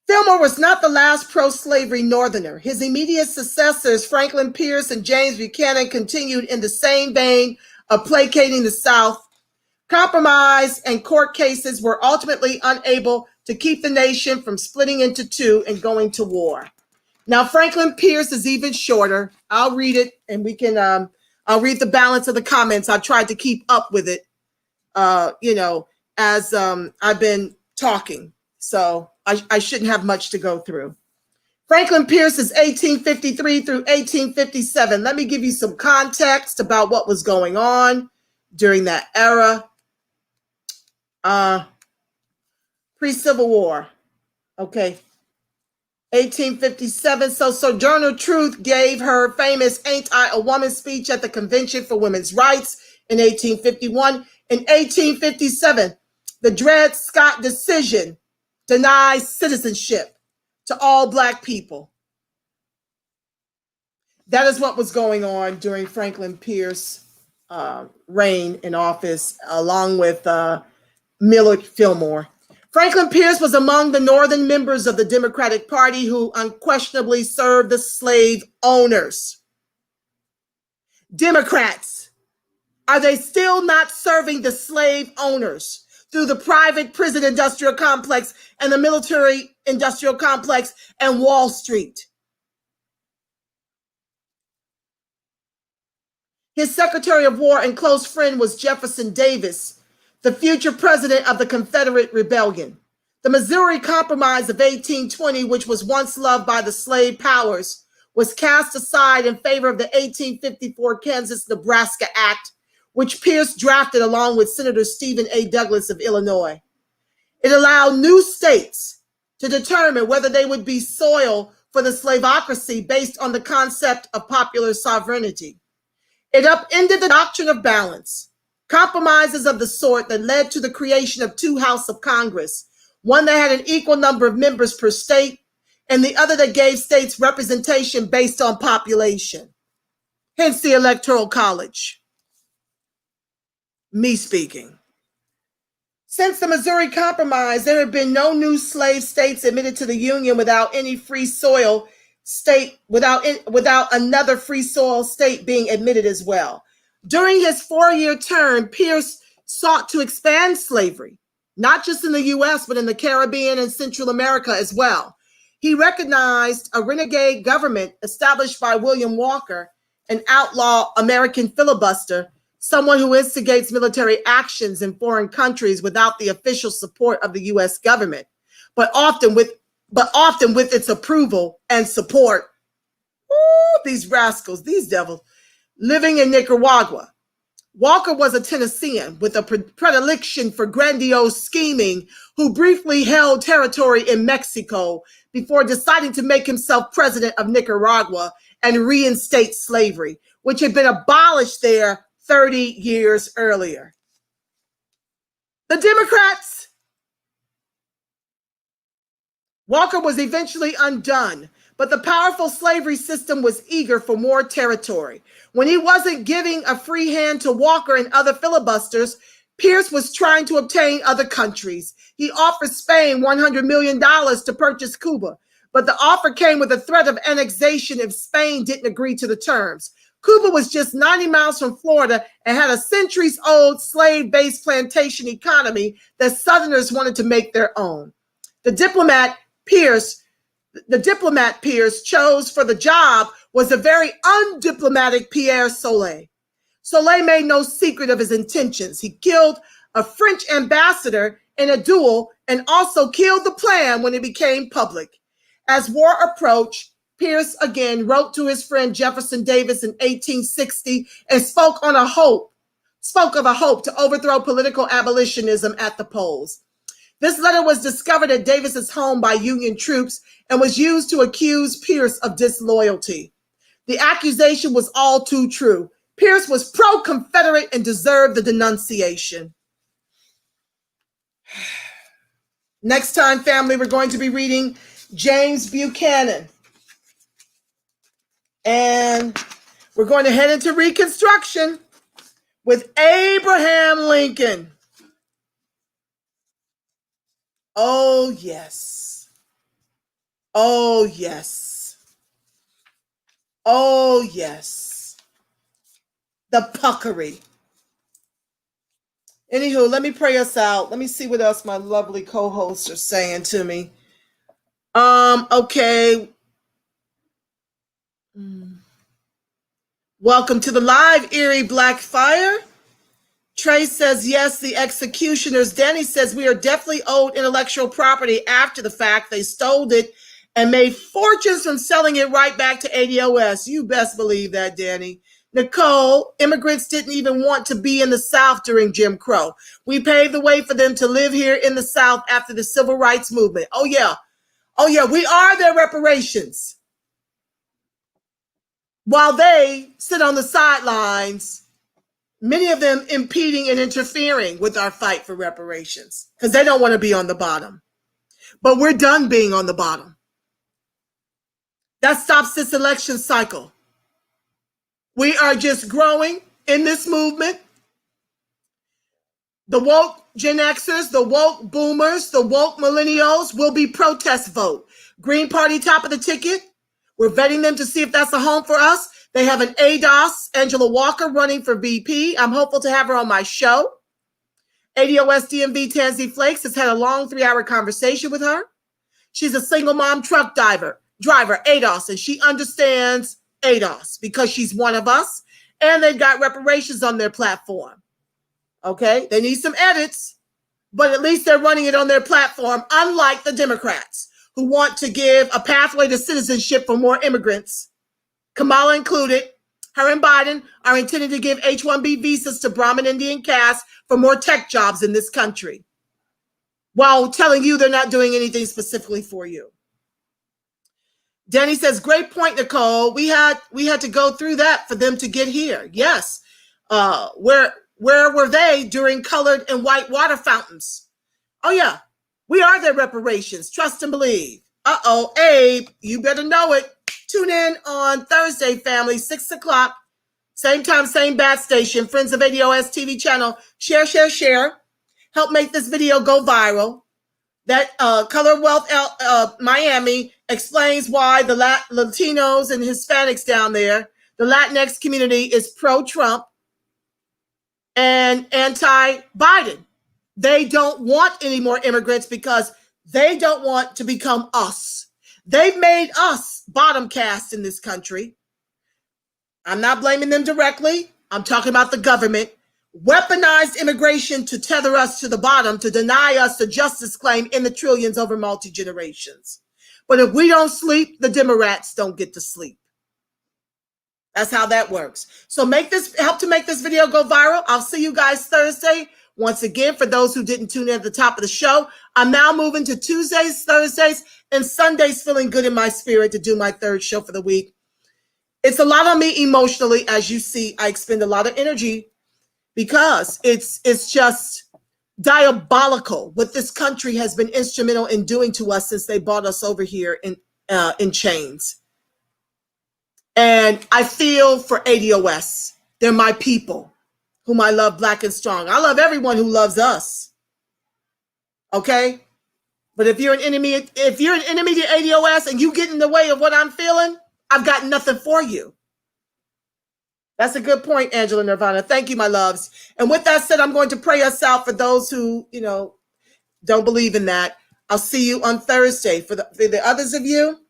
Fillmore was not the last pro-slavery Northerner. His immediate successors, Franklin Pierce and James Buchanan, continued in the same vein of placating the South. Compromise and court cases were ultimately unable to keep the nation from splitting into two and going to war. Now, Franklin Pierce is even shorter. I'll read it, and we can. I'll read the balance of the comments. I tried to keep up with it, as I've been talking. So I shouldn't have much to go through. Franklin Pierce is 1853 through 1857. Let me give you some context about what was going on during that era. Pre-Civil War. Okay. 1857. So Sojourner Truth gave her famous Ain't I a Woman speech at the Convention for Women's Rights in 1851. In 1857, the Dred Scott decision denies citizenship to all Black people. That is what was going on during Franklin Pierce's reign in office, along with Millard Fillmore. Franklin Pierce was among the Northern members of the Democratic Party who unquestionably served the slave owners. Democrats, are they still not serving the slave owners through the private prison industrial complex and the military industrial complex and Wall Street? His Secretary of War and close friend was Jefferson Davis, the future president of the Confederate Rebellion. The Missouri Compromise of 1820, which was once loved by the slave powers, was cast aside in favor of the 1854 Kansas-Nebraska Act, which Pierce drafted along with Senator Stephen A. Douglas of Illinois. It allowed new states to determine whether they would be soil for the slavocracy based on the concept of popular sovereignty. It upended the doctrine of balance, compromises of the sort that led to the creation of two houses of Congress, one that had an equal number of members per state, and the other that gave states representation based on population. Hence the Electoral College. Me speaking. Since the Missouri Compromise, there have been no new slave states admitted to the Union without any free soil state, without another free soil state being admitted as well. During his 4-year term, Pierce sought to expand slavery, not just in the U.S., but in the Caribbean and Central America as well. He recognized a renegade government established by William Walker, an outlaw American filibuster, someone who instigates military actions in foreign countries without the official support of the U.S. government, but often with its approval and support. Ooh, these rascals, these devils, living in Nicaragua. Walker was a Tennessean with a predilection for grandiose scheming who briefly held territory in Mexico before deciding to make himself president of Nicaragua and reinstate slavery, which had been abolished there 30 years earlier. The Democrats. Walker was eventually undone, but the powerful slavery system was eager for more territory. When he wasn't giving a free hand to Walker and other filibusters, Pierce was trying to obtain other countries. He offered Spain $100 million to purchase Cuba, but the offer came with a threat of annexation if Spain didn't agree to the terms. Cuba was just 90 miles from Florida and had a centuries-old slave-based plantation economy that Southerners wanted to make their own. The diplomat Pierce chose for the job was a very undiplomatic Pierre Solé. Solé made no secret of his intentions. He killed a French ambassador in a duel and also killed the plan when it became public. As war approached, Pierce again wrote to his friend Jefferson Davis in 1860 and spoke of a hope to overthrow political abolitionism at the polls. This letter was discovered at Davis's home by Union troops and was used to accuse Pierce of disloyalty. The accusation was all too true. Pierce was pro-Confederate and deserved the denunciation. Next time, family, we're going to be reading James Buchanan. And we're going to head into Reconstruction with Abraham Lincoln. Oh, yes. Oh, yes. Oh, yes. The puckery. Anywho, let me pray us out. Let me see what else my lovely co-hosts are saying to me. Okay. Welcome to the live, Eerie Black Fire. Trey says, yes, the executioners. Danny says, we are definitely owed intellectual property after the fact. They stole it and made fortunes from selling it right back to ADOS. You best believe that, Danny. Nicole, immigrants didn't even want to be in the South during Jim Crow. We paved the way for them to live here in the South after the Civil Rights Movement. Oh, yeah. Oh, yeah. We are their reparations. While they sit on the sidelines, many of them impeding and interfering with our fight for reparations because they don't want to be on the bottom. But we're done being on the bottom. That stops this election cycle. We are just growing in this movement. The woke Gen Xers, the woke boomers, the woke millennials will be protest vote. Green Party top of the ticket. We're vetting them to see if that's a home for us. They have an ADOS, Angela Walker, running for VP. I'm hopeful to have her on my show. ADOS DMV Tansy Flakes has had a long 3-hour conversation with her. She's a single mom truck driver, ADOS, and she understands ADOS because she's one of us, and they've got reparations on their platform. Okay? They need some edits, but at least they're running it on their platform, unlike the Democrats who want to give a pathway to citizenship for more immigrants, Kamala included. Her and Biden are intending to give H-1B visas to Brahmin Indian caste for more tech jobs in this country, while telling you they're not doing anything specifically for you. Danny says, great point, Nicole. We had to go through that for them to get here. Yes. Where were they during colored and white water fountains? Oh, yeah. We are their reparations. Trust and believe. Uh-oh, Abe, you better know it. Tune in on Thursday, family, 6 o'clock. Same time, same bat station. Friends of ADOS TV channel. Share, share, share. Help make this video go viral. That Color Wealth Miami explains why the Latinos and Hispanics down there, the Latinx community, is pro-Trump and anti-Biden. They don't want any more immigrants because they don't want to become us. They've made us bottom caste in this country. I'm not blaming them directly. I'm talking about the government. Weaponized immigration to tether us to the bottom, to deny us the justice claim in the trillions over multi-generations. But if we don't sleep, the Democrats don't get to sleep. That's how that works. So help to make this video go viral. I'll see you guys Thursday. Once again, for those who didn't tune in at the top of the show, I'm now moving to Tuesdays, Thursdays, and Sundays, feeling good in my spirit to do my third show for the week. It's a lot on me emotionally. As you see, I expend a lot of energy because it's just diabolical what this country has been instrumental in doing to us since they brought us over here in chains. And I feel for ADOS. They're my people whom I love black and strong. I love everyone who loves us. Okay? But if you're an enemy to ADOS and you get in the way of what I'm feeling, I've got nothing for you. That's a good point, Angela Nirvana. Thank you, my loves. And with that said, I'm going to pray us out for those who, don't believe in that. I'll see you on Thursday. For the others of you,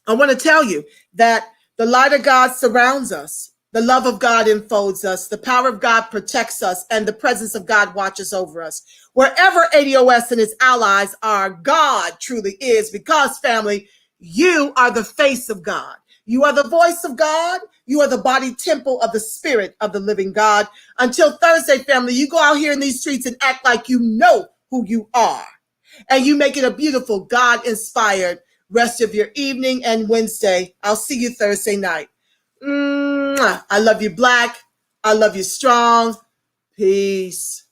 I want to tell you that the light of God surrounds us. The love of God enfolds us. The power of God protects us. And the presence of God watches over us. Wherever ADOS and its allies are, God truly is. Because, family, you are the face of God. You are the voice of God. You are the body temple of the spirit of the living God. Until Thursday, family, you go out here in these streets and act like you know who you are. And you make it a beautiful, God-inspired rest of your evening and Wednesday. I'll see you Thursday night. I love you, Black. I love you, strong. Peace.